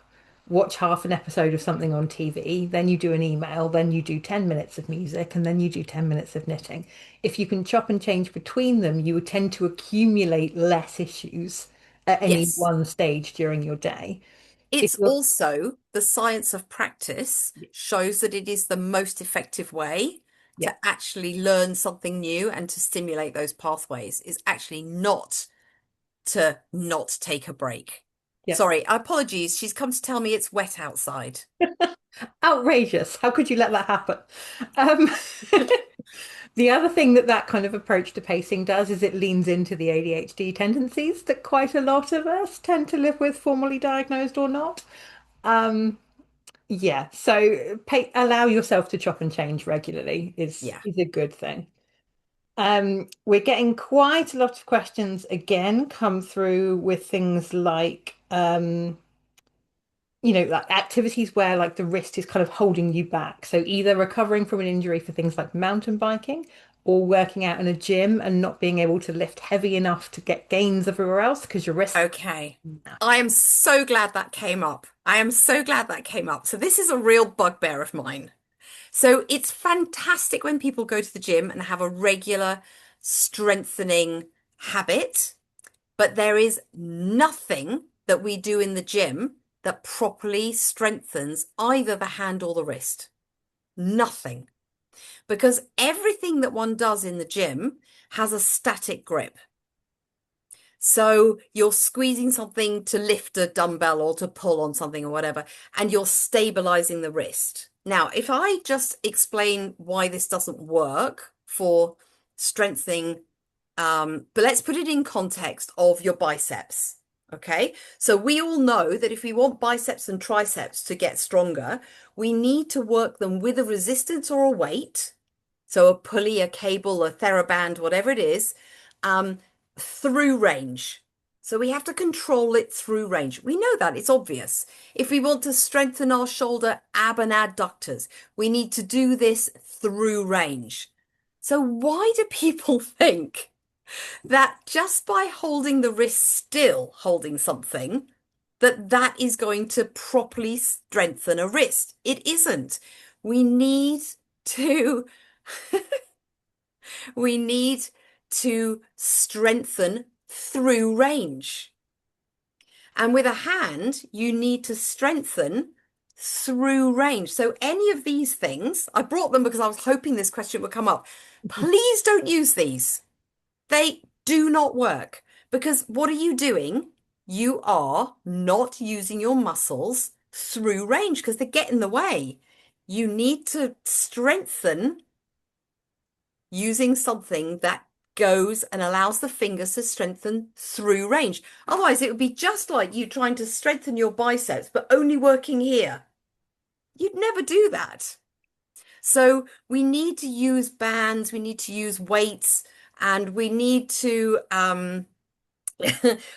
Speaker 1: Watch half an episode of something on TV, then you do an email, then you do 10 minutes of music, and then you do 10 minutes of knitting. If you can chop and change between them, you would tend to accumulate less issues at any
Speaker 2: Yes.
Speaker 1: one stage during your day. If
Speaker 2: It's
Speaker 1: you're,
Speaker 2: also the science of practice shows that it is the most effective way
Speaker 1: yeah,
Speaker 2: to actually learn something new and to stimulate those pathways is actually not to not take a break.
Speaker 1: yeah,
Speaker 2: Sorry, apologies. She's come to tell me it's wet outside.
Speaker 1: outrageous. How could you let that happen? Um, The other thing that that kind of approach to pacing does is it leans into the ADHD tendencies that quite a lot of us tend to live with, formally diagnosed or not. Um, yeah, so allow yourself to chop and change regularly
Speaker 2: Yeah.
Speaker 1: is a good thing. We're getting quite a lot of questions again come through with things like like activities where like the wrist is kind of holding you back. So either recovering from an injury for things like mountain biking or working out in a gym and not being able to lift heavy enough to get gains everywhere else because your wrist.
Speaker 2: Okay. I am so glad that came up. I am so glad that came up. So this is a real bugbear of mine. So it's fantastic when people go to the gym and have a regular strengthening habit, but there is nothing that we do in the gym that properly strengthens either the hand or the wrist. Nothing. Because everything that one does in the gym has a static grip. So you're squeezing something to lift a dumbbell or to pull on something or whatever, and you're stabilizing the wrist. Now, if I just explain why this doesn't work for strengthening But let's put it in context of your biceps. Okay. So we all know that if we want biceps and triceps to get stronger, we need to work them with a resistance or a weight. So a pulley, a cable, a TheraBand, whatever it is, um, through range. So we have to control it through range. We know that, it's obvious. If we want to strengthen our shoulder ab and adductors, we need to do this through range. So why do people think that just by holding the wrist still, holding something, that is going to properly strengthen a wrist? It isn't. We need to we need to strengthen through range. And with a hand, you need to strengthen through range. So any of these things, I brought them because I was hoping this question would come up. Please don't use these. They do not work because what are you doing? You are not using your muscles through range because they get in the way. You need to strengthen using something that goes and allows the fingers to strengthen through range. Otherwise, it would be just like you trying to strengthen your biceps, but only working here. You'd never do that. So we need to use bands, we need to use weights, and we need to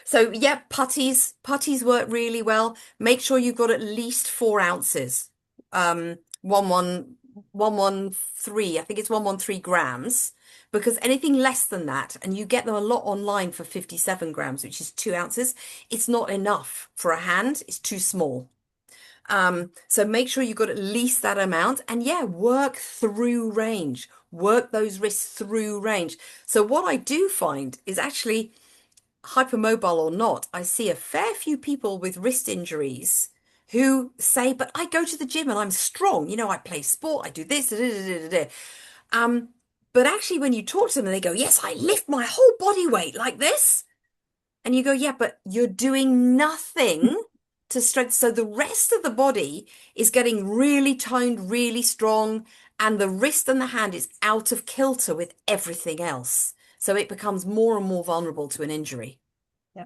Speaker 2: so yeah, putties work really well. Make sure you've got at least 4 ounces. One one 113, I think it's 113 grams, because anything less than that, and you get them a lot online for 57 grams, which is 2 ounces, it's not enough for a hand, it's too small. So make sure you've got at least that amount, and yeah, work through range, work those wrists through range. So what I do find is actually hypermobile or not, I see a fair few people with wrist injuries who say, but I go to the gym and I'm strong. You know, I play sport, I do this. Da, da, da, da, da. Um, but actually, when you talk to them, they go, yes, I lift my whole body weight like this. And you go, yeah, but you're doing nothing to strengthen. So the rest of the body is getting really toned, really strong, and the wrist and the hand is out of kilter with everything else. So it becomes more and more vulnerable to an injury.
Speaker 1: Yeah.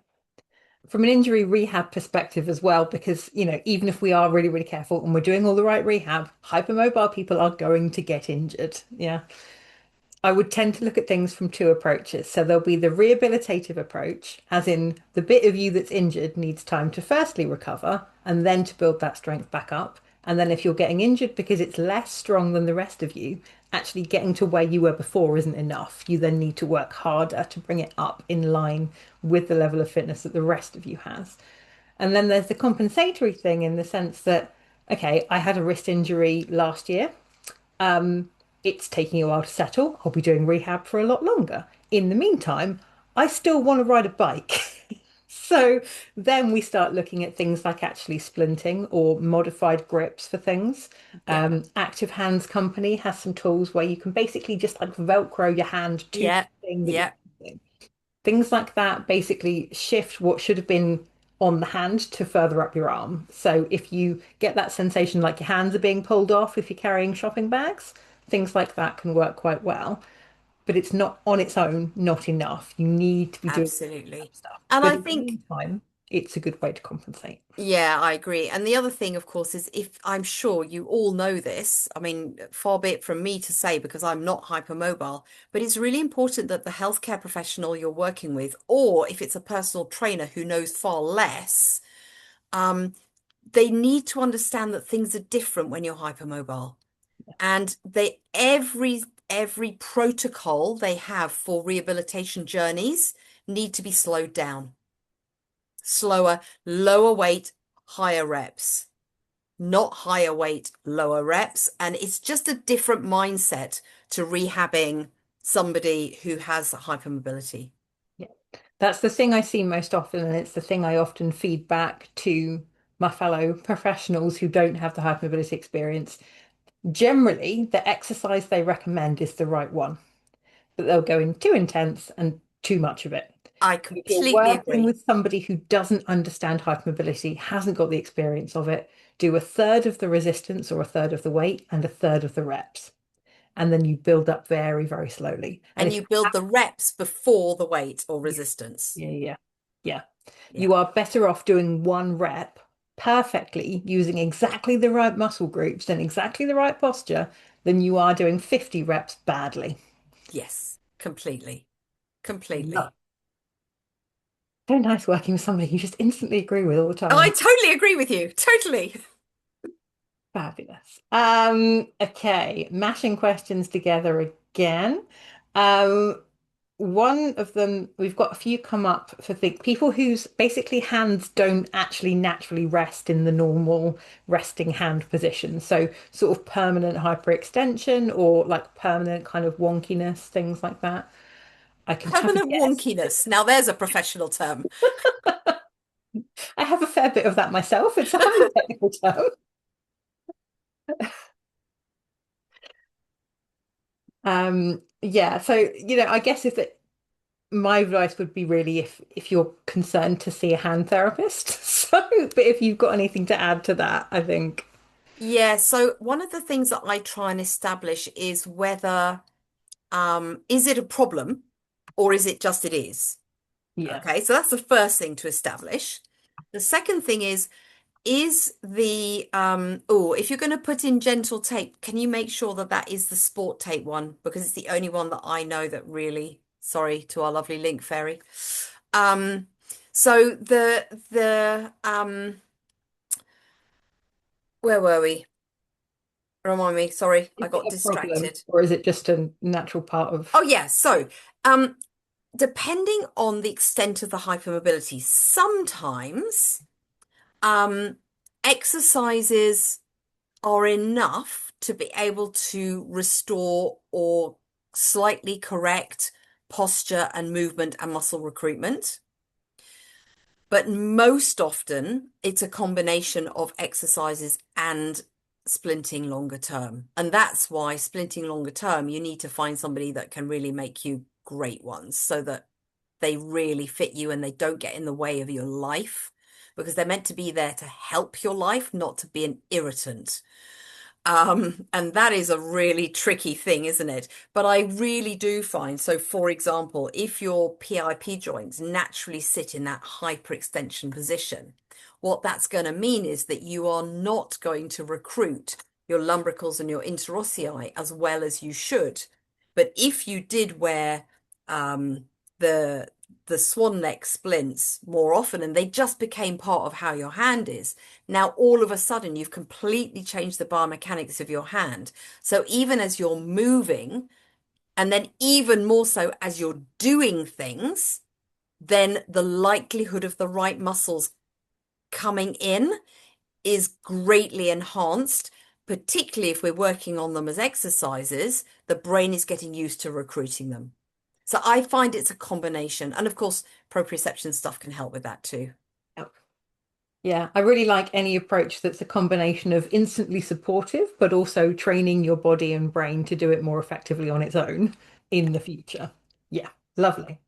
Speaker 1: From an injury rehab perspective as well, because, even if we are really, really careful and we're doing all the right rehab, hypermobile people are going to get injured. Yeah. I would tend to look at things from two approaches. So there'll be the rehabilitative approach, as in the bit of you that's injured needs time to firstly recover and then to build that strength back up. And then if you're getting injured because it's less strong than the rest of you, actually getting to where you were before isn't enough. You then need to work harder to bring it up in line with the level of fitness that the rest of you has. And then there's the compensatory thing in the sense that, okay, I had a wrist injury last year. It's taking a while to settle. I'll be doing rehab for a lot longer. In the meantime, I still want to ride a bike. So then we start looking at things like actually splinting or modified grips for things.
Speaker 2: Yeah.
Speaker 1: Active Hands Company has some tools where you can basically just like Velcro your hand to
Speaker 2: Yeah.
Speaker 1: the thing that you're
Speaker 2: Yeah.
Speaker 1: using. Things like that basically shift what should have been on the hand to further up your arm. So if you get that sensation like your hands are being pulled off if you're carrying shopping bags, things like that can work quite well. But it's not on its own, not enough. You need to be doing that
Speaker 2: Absolutely.
Speaker 1: stuff.
Speaker 2: And
Speaker 1: But
Speaker 2: I
Speaker 1: in the
Speaker 2: think,
Speaker 1: meantime, it's a good way to compensate.
Speaker 2: yeah, I agree. And the other thing, of course, is if I'm sure you all know this, I mean, far be it from me to say because I'm not hypermobile, but it's really important that the healthcare professional you're working with, or if it's a personal trainer who knows far less, um, they need to understand that things are different when you're hypermobile. And every protocol they have for rehabilitation journeys need to be slowed down. Slower, lower weight, higher reps, not higher weight, lower reps. And it's just a different mindset to rehabbing somebody who has hypermobility.
Speaker 1: Yeah. That's the thing I see most often, and it's the thing I often feed back to my fellow professionals who don't have the hypermobility experience. Generally, the exercise they recommend is the right one, but they'll go in too intense and too much of it.
Speaker 2: I
Speaker 1: If you're
Speaker 2: completely
Speaker 1: working
Speaker 2: agree.
Speaker 1: with somebody who doesn't understand hypermobility, hasn't got the experience of it, do a third of the resistance or a third of the weight and a third of the reps. and then you build up very, very slowly. And
Speaker 2: And
Speaker 1: if
Speaker 2: you build the reps before the weight or
Speaker 1: yeah,
Speaker 2: resistance.
Speaker 1: yeah, yeah, yeah,
Speaker 2: Yeah.
Speaker 1: you are better off doing one rep perfectly using exactly the right muscle groups and exactly the right posture than you are doing 50 reps badly.
Speaker 2: Yes, completely.
Speaker 1: Love.
Speaker 2: Completely.
Speaker 1: So nice working with somebody you just instantly agree with all the
Speaker 2: Oh, I
Speaker 1: time.
Speaker 2: totally agree with you. Totally.
Speaker 1: Fabulous. Okay, mashing questions together again. Um, One of them, we've got a few come up for people whose basically hands don't actually naturally rest in the normal resting hand position. So sort of permanent hyperextension or like permanent kind of wonkiness, things like that. I can have a
Speaker 2: Permanent
Speaker 1: guess.
Speaker 2: wonkiness. Now there's a professional term.
Speaker 1: I have a fair bit of that myself. It's a highly technical term. Yeah, so I guess if it my advice would be really if you're concerned to see a hand therapist. So, but if you've got anything to add to that, I think,
Speaker 2: Yeah, so one of the things that I try and establish is whether is it a problem or is it just it is?
Speaker 1: yeah,
Speaker 2: Okay, so that's the first thing to establish. The second thing is the oh, if you're going to put in gentle tape, can you make sure that that is the sport tape one? Because it's the only one that I know that really, sorry to our lovely link fairy. Um, so the where were we? Remind me, sorry,
Speaker 1: is
Speaker 2: I
Speaker 1: it
Speaker 2: got
Speaker 1: a problem
Speaker 2: distracted.
Speaker 1: or is it just a natural part
Speaker 2: Oh
Speaker 1: of?
Speaker 2: yeah, so um depending on the extent of the hypermobility, sometimes um exercises are enough to be able to restore or slightly correct posture and movement and muscle recruitment. But most often, it's a combination of exercises and splinting longer term. And that's why splinting longer term, you need to find somebody that can really make you great ones so that they really fit you and they don't get in the way of your life because they're meant to be there to help your life, not to be an irritant. And that is a really tricky thing, isn't it? But I really do find, so for example, if your PIP joints naturally sit in that hyperextension position, what that's going to mean is that you are not going to recruit your lumbricals and your interossei as well as you should. But if you did wear um, the the swan neck splints more often and they just became part of how your hand is, now, all of a sudden, you've completely changed the biomechanics of your hand. So even as you're moving, and then even more so as you're doing things, then the likelihood of the right muscles coming in is greatly enhanced, particularly if we're working on them as exercises, the brain is getting used to recruiting them. So I find it's a combination. And of course, proprioception stuff can help with that too.
Speaker 1: Yeah, I really like any approach that's a combination of instantly supportive, but also training your body and brain to do it more effectively on its own in the future. Yeah, lovely.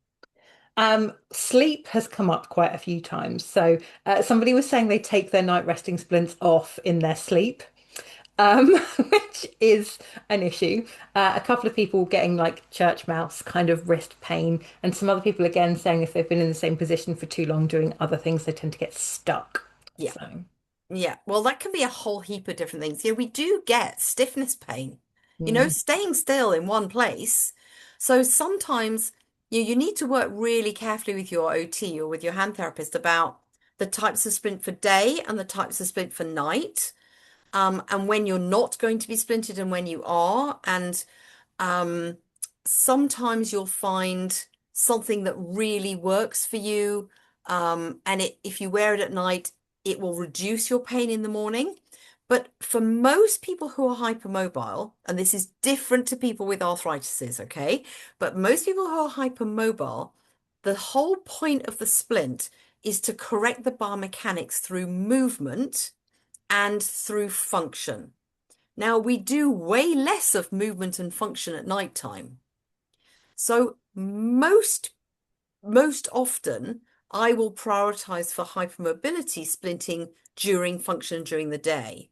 Speaker 1: Sleep has come up quite a few times. So somebody was saying they take their night resting splints off in their sleep, which is an issue. A couple of people getting like church mouse kind of wrist pain, and some other people again saying if they've been in the same position for too long doing other things, they tend to get stuck.
Speaker 2: Yeah.
Speaker 1: So,
Speaker 2: Yeah, well, that can be a whole heap of different things. We do get stiffness pain,
Speaker 1: mm,
Speaker 2: staying still in one place. So sometimes you need to work really carefully with your OT or with your hand therapist about the types of splint for day and the types of splint for night, and when you're not going to be splinted and when you are. And um, sometimes you'll find something that really works for you. And if you wear it at night, it will reduce your pain in the morning. But for most people who are hypermobile, and this is different to people with arthritis, okay? But most people who are hypermobile, the whole point of the splint is to correct the biomechanics through movement and through function. Now, we do way less of movement and function at night time. So most often I will prioritize for hypermobility splinting during function during the day.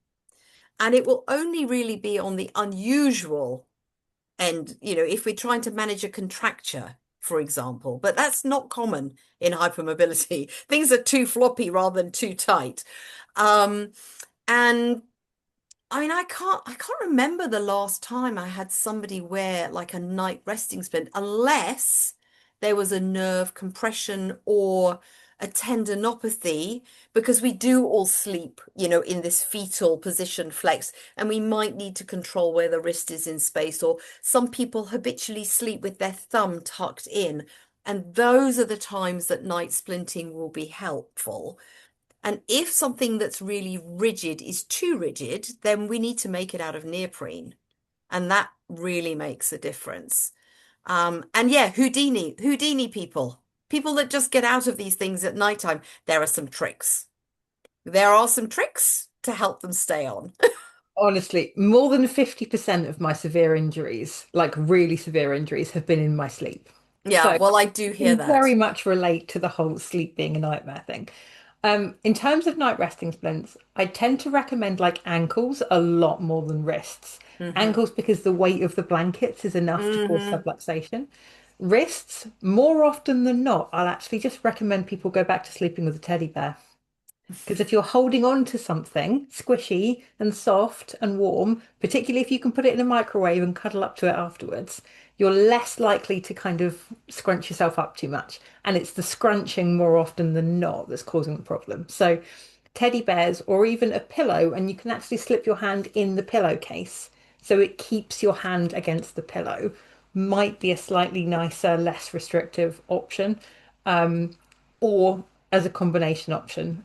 Speaker 2: And it will only really be on the unusual end, if we're trying to manage a contracture, for example, but that's not common in hypermobility. Things are too floppy rather than too tight. Um, and I mean, I can't remember the last time I had somebody wear like a night resting splint, unless there was a nerve compression or a tendinopathy, because we do all sleep, in this fetal position flex, and we might need to control where the wrist is in space, or some people habitually sleep with their thumb tucked in. And those are the times that night splinting will be helpful. And if something that's really rigid is too rigid, then we need to make it out of neoprene. And that really makes a difference. And yeah, Houdini people that just get out of these things at nighttime, there are some tricks. There are some tricks to help them stay on.
Speaker 1: Honestly, more than 50% of my severe injuries, like really severe injuries, have been in my sleep.
Speaker 2: Yeah,
Speaker 1: So
Speaker 2: well, I do hear
Speaker 1: can very
Speaker 2: that.
Speaker 1: much relate to the whole sleep being a nightmare thing. In terms of night resting splints, I tend to recommend like ankles a lot more than wrists.
Speaker 2: Hmm.
Speaker 1: Ankles because the weight of the blankets is enough to cause
Speaker 2: Hmm.
Speaker 1: subluxation. Wrists, more often than not, I'll actually just recommend people go back to sleeping with a teddy bear. Because if you're holding on to something squishy and soft and warm, particularly if you can put it in a microwave and cuddle up to it afterwards, you're less likely to kind of scrunch yourself up too much. And it's the scrunching more often than not that's causing the problem. So, teddy bears or even a pillow, and you can actually slip your hand in the pillowcase so it keeps your hand against the pillow, might be a slightly nicer, less restrictive option, or as a combination option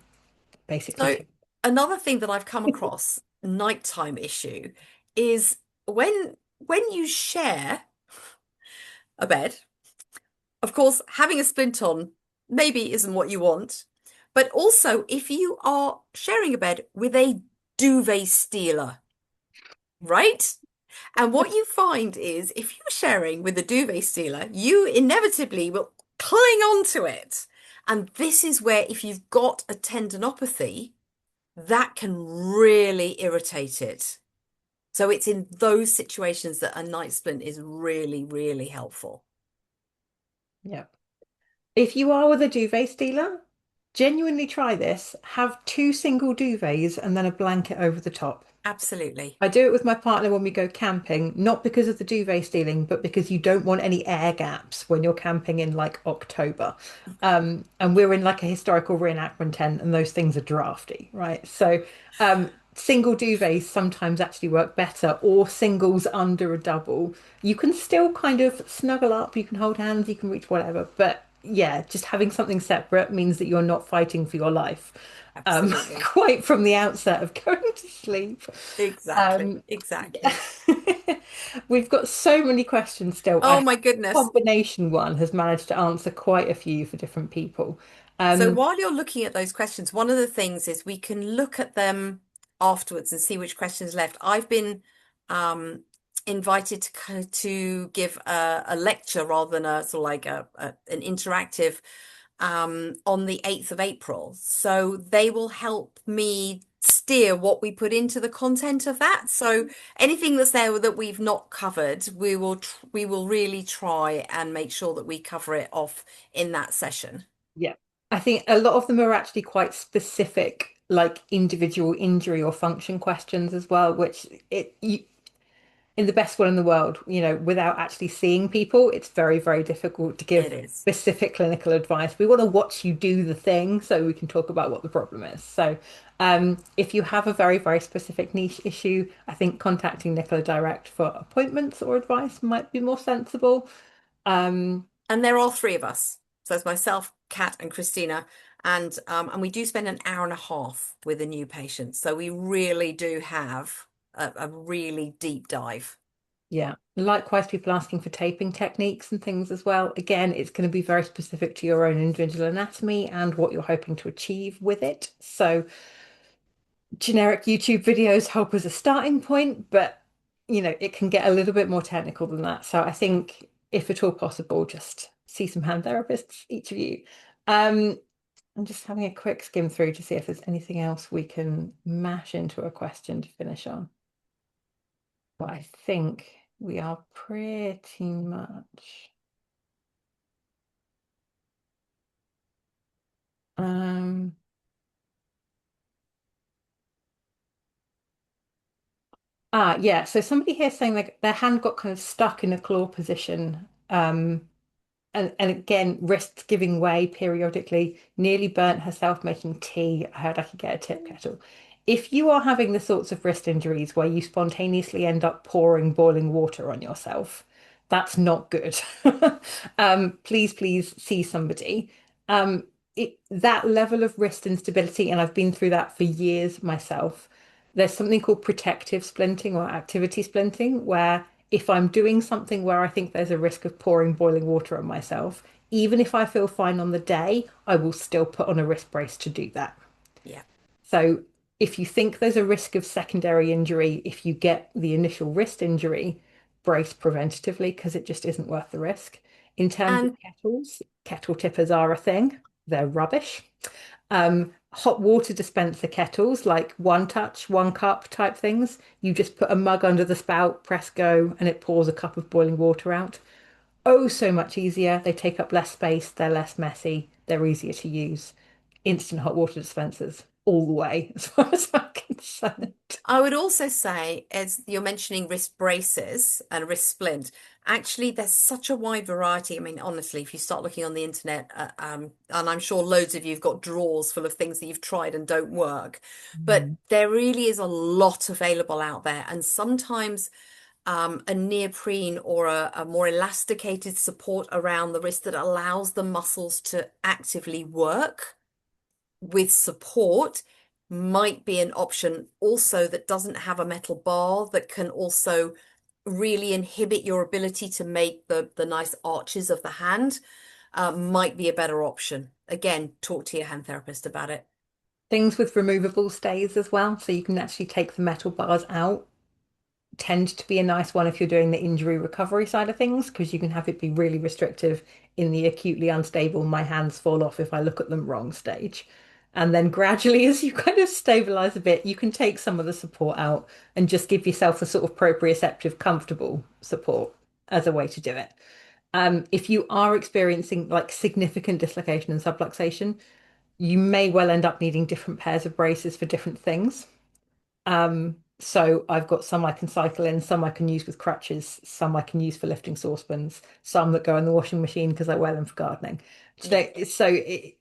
Speaker 1: basically
Speaker 2: So
Speaker 1: take.
Speaker 2: another thing that I've come across, nighttime issue, is when you share a bed. Of course, having a splint on maybe isn't what you want, but also if you are sharing a bed with a duvet stealer, right? And what you find is if you're sharing with a duvet stealer, you inevitably will cling on to it. And this is where, if you've got a tendinopathy, that can really irritate it. So it's in those situations that a night splint is really, really helpful.
Speaker 1: Yeah. If you are with a duvet stealer, genuinely try this. Have two single duvets and then a blanket over the top.
Speaker 2: Absolutely.
Speaker 1: I do it with my partner when we go camping, not because of the duvet stealing, but because you don't want any air gaps when you're camping in like October. And we're in like a historical reenactment tent, and those things are drafty, right? So, single duvets sometimes actually work better, or singles under a double. You can still kind of snuggle up, you can hold hands, you can reach whatever, but yeah, just having something separate means that you're not fighting for your life,
Speaker 2: Absolutely.
Speaker 1: quite from the outset of going to sleep.
Speaker 2: Exactly.
Speaker 1: Um,
Speaker 2: Exactly.
Speaker 1: we've got so many questions still. I
Speaker 2: Oh
Speaker 1: hope
Speaker 2: my
Speaker 1: the
Speaker 2: goodness.
Speaker 1: combination one has managed to answer quite a few for different people.
Speaker 2: So
Speaker 1: Um,
Speaker 2: while you're looking at those questions, one of the things is we can look at them afterwards and see which questions left. I've been um, invited to give a lecture rather than a sort of like an interactive on the 8th of April. So they will help me steer what we put into the content of that. So anything that's there that we've not covered, we will really try and make sure that we cover it off in that session.
Speaker 1: yeah, I think a lot of them are actually quite specific, like individual injury or function questions as well, which in the best will in the world, without actually seeing people, it's very, very difficult to
Speaker 2: It
Speaker 1: give
Speaker 2: is.
Speaker 1: specific clinical advice. We want to watch you do the thing so we can talk about what the problem is. So, if you have a very, very specific niche issue, I think contacting Nicola direct for appointments or advice might be more sensible. Um,
Speaker 2: And there are three of us. So it's myself, Kat, and Christina. And we do spend an hour and a half with a new patient. So we really do have a really deep dive.
Speaker 1: yeah. Likewise, people asking for taping techniques and things as well. Again, it's going to be very specific to your own individual anatomy and what you're hoping to achieve with it. So, generic YouTube videos help as a starting point, but it can get a little bit more technical than that. So I think if at all possible, just see some hand therapists, each of you. Um, I'm just having a quick skim through to see if there's anything else we can mash into a question to finish on. But I think. We are pretty much. Um, yeah. So somebody here saying like their hand got kind of stuck in a claw position. And again, wrists giving way periodically, nearly burnt herself making tea. I heard I could get a tip kettle. If you are having the sorts of wrist injuries where you spontaneously end up pouring boiling water on yourself, that's not good. Please, please see somebody. That level of wrist instability, and I've been through that for years myself. There's something called protective splinting or activity splinting, where if I'm doing something where I think there's a risk of pouring boiling water on myself, even if I feel fine on the day, I will still put on a wrist brace to do that.
Speaker 2: Yeah.
Speaker 1: So if you think there's a risk of secondary injury, if you get the initial wrist injury, brace preventatively because it just isn't worth the risk. In terms of
Speaker 2: And
Speaker 1: kettles, kettle tippers are a thing. They're rubbish. Hot water dispenser kettles, like one touch, one cup type things. You just put a mug under the spout, press go, and it pours a cup of boiling water out. Oh, so much easier. They take up less space, they're less messy, they're easier to use. Instant hot water dispensers, all the way, as far as I'm concerned.
Speaker 2: I would also say, as you're mentioning wrist braces and wrist splint, actually, there's such a wide variety. I mean, honestly, if you start looking on the internet, and I'm sure loads of you've got drawers full of things that you've tried and don't work, but
Speaker 1: Mm.
Speaker 2: there really is a lot available out there. And sometimes a neoprene or a more elasticated support around the wrist that allows the muscles to actively work with support might be an option also that doesn't have a metal bar that can also really inhibit your ability to make the nice arches of the hand might be a better option. Again, talk to your hand therapist about it.
Speaker 1: Things with removable stays as well, so you can actually take the metal bars out tend to be a nice one if you're doing the injury recovery side of things, because you can have it be really restrictive in the acutely unstable, my hands fall off if I look at them wrong stage. And then gradually, as you kind of stabilize a bit, you can take some of the support out and just give yourself a sort of proprioceptive, comfortable support as a way to do it. If you are experiencing like significant dislocation and subluxation, you may well end up needing different pairs of braces for different things. So I've got some I can cycle in, some I can use with crutches, some I can use for lifting saucepans, some that go in the washing machine because I wear them for gardening.
Speaker 2: Yeah,
Speaker 1: So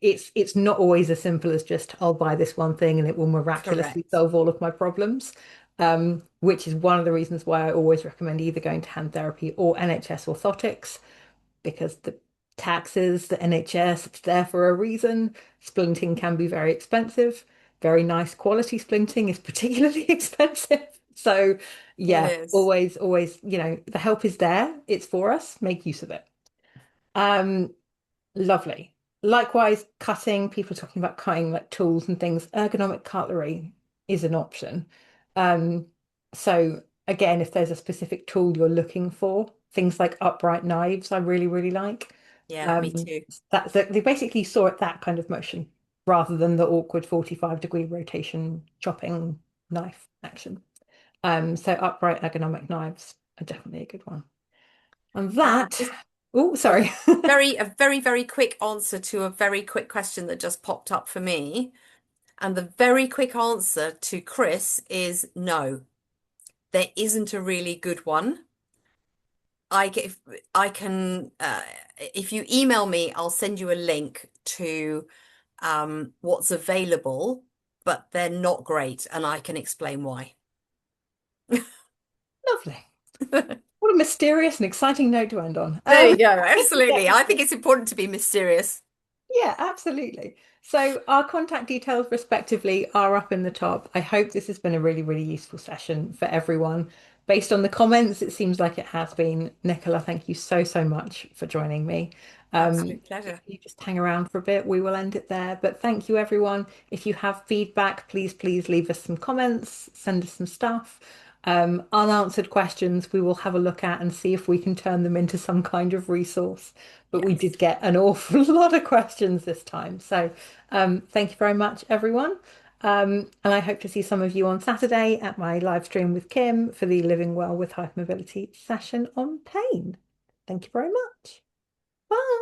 Speaker 1: it's not always as simple as just I'll buy this one thing and it will miraculously
Speaker 2: correct.
Speaker 1: solve all of my problems. Which is one of the reasons why I always recommend either going to hand therapy or NHS orthotics because the taxes, the NHS, it's there for a reason. Splinting can be very expensive. Very nice quality splinting is particularly expensive. So,
Speaker 2: It
Speaker 1: yeah,
Speaker 2: is.
Speaker 1: always, always, the help is there. It's for us. Make use of it. Um, Lovely. Likewise, cutting, people talking about cutting like tools and things, ergonomic cutlery is an option. Um, so again, if there's a specific tool you're looking for, things like upright knives, I really, really like.
Speaker 2: Yeah, me
Speaker 1: Um,
Speaker 2: too.
Speaker 1: they basically saw it that kind of motion rather than the awkward 45-degree rotation chopping knife action. So upright ergonomic knives are definitely a good one. And that,
Speaker 2: Just
Speaker 1: oh,
Speaker 2: a
Speaker 1: sorry.
Speaker 2: very quick answer to a very quick question that just popped up for me. And the very quick answer to Chris is no, there isn't a really good one. I get, I can, if you email me, I'll send you a link to what's available, but they're not great, and I can explain why.
Speaker 1: Lovely. What a mysterious and exciting note to end on.
Speaker 2: There you go.
Speaker 1: Yeah,
Speaker 2: Absolutely. I think it's important to be mysterious.
Speaker 1: yeah, absolutely. So our contact details respectively are up in the top. I hope this has been a really, really useful session for everyone. Based on the comments, it seems like it has been. Nicola, thank you so, so much for joining me.
Speaker 2: Absolute
Speaker 1: If
Speaker 2: pleasure.
Speaker 1: you just hang around for a bit, we will end it there. But thank you, everyone. If you have feedback, please, please leave us some comments, send us some stuff. Unanswered questions, we will have a look at and see if we can turn them into some kind of resource. But we
Speaker 2: Yes.
Speaker 1: did get an awful lot of questions this time. So thank you very much, everyone. And I hope to see some of you on Saturday at my live stream with Kim for the Living Well with Hypermobility session on pain. Thank you very much. Bye.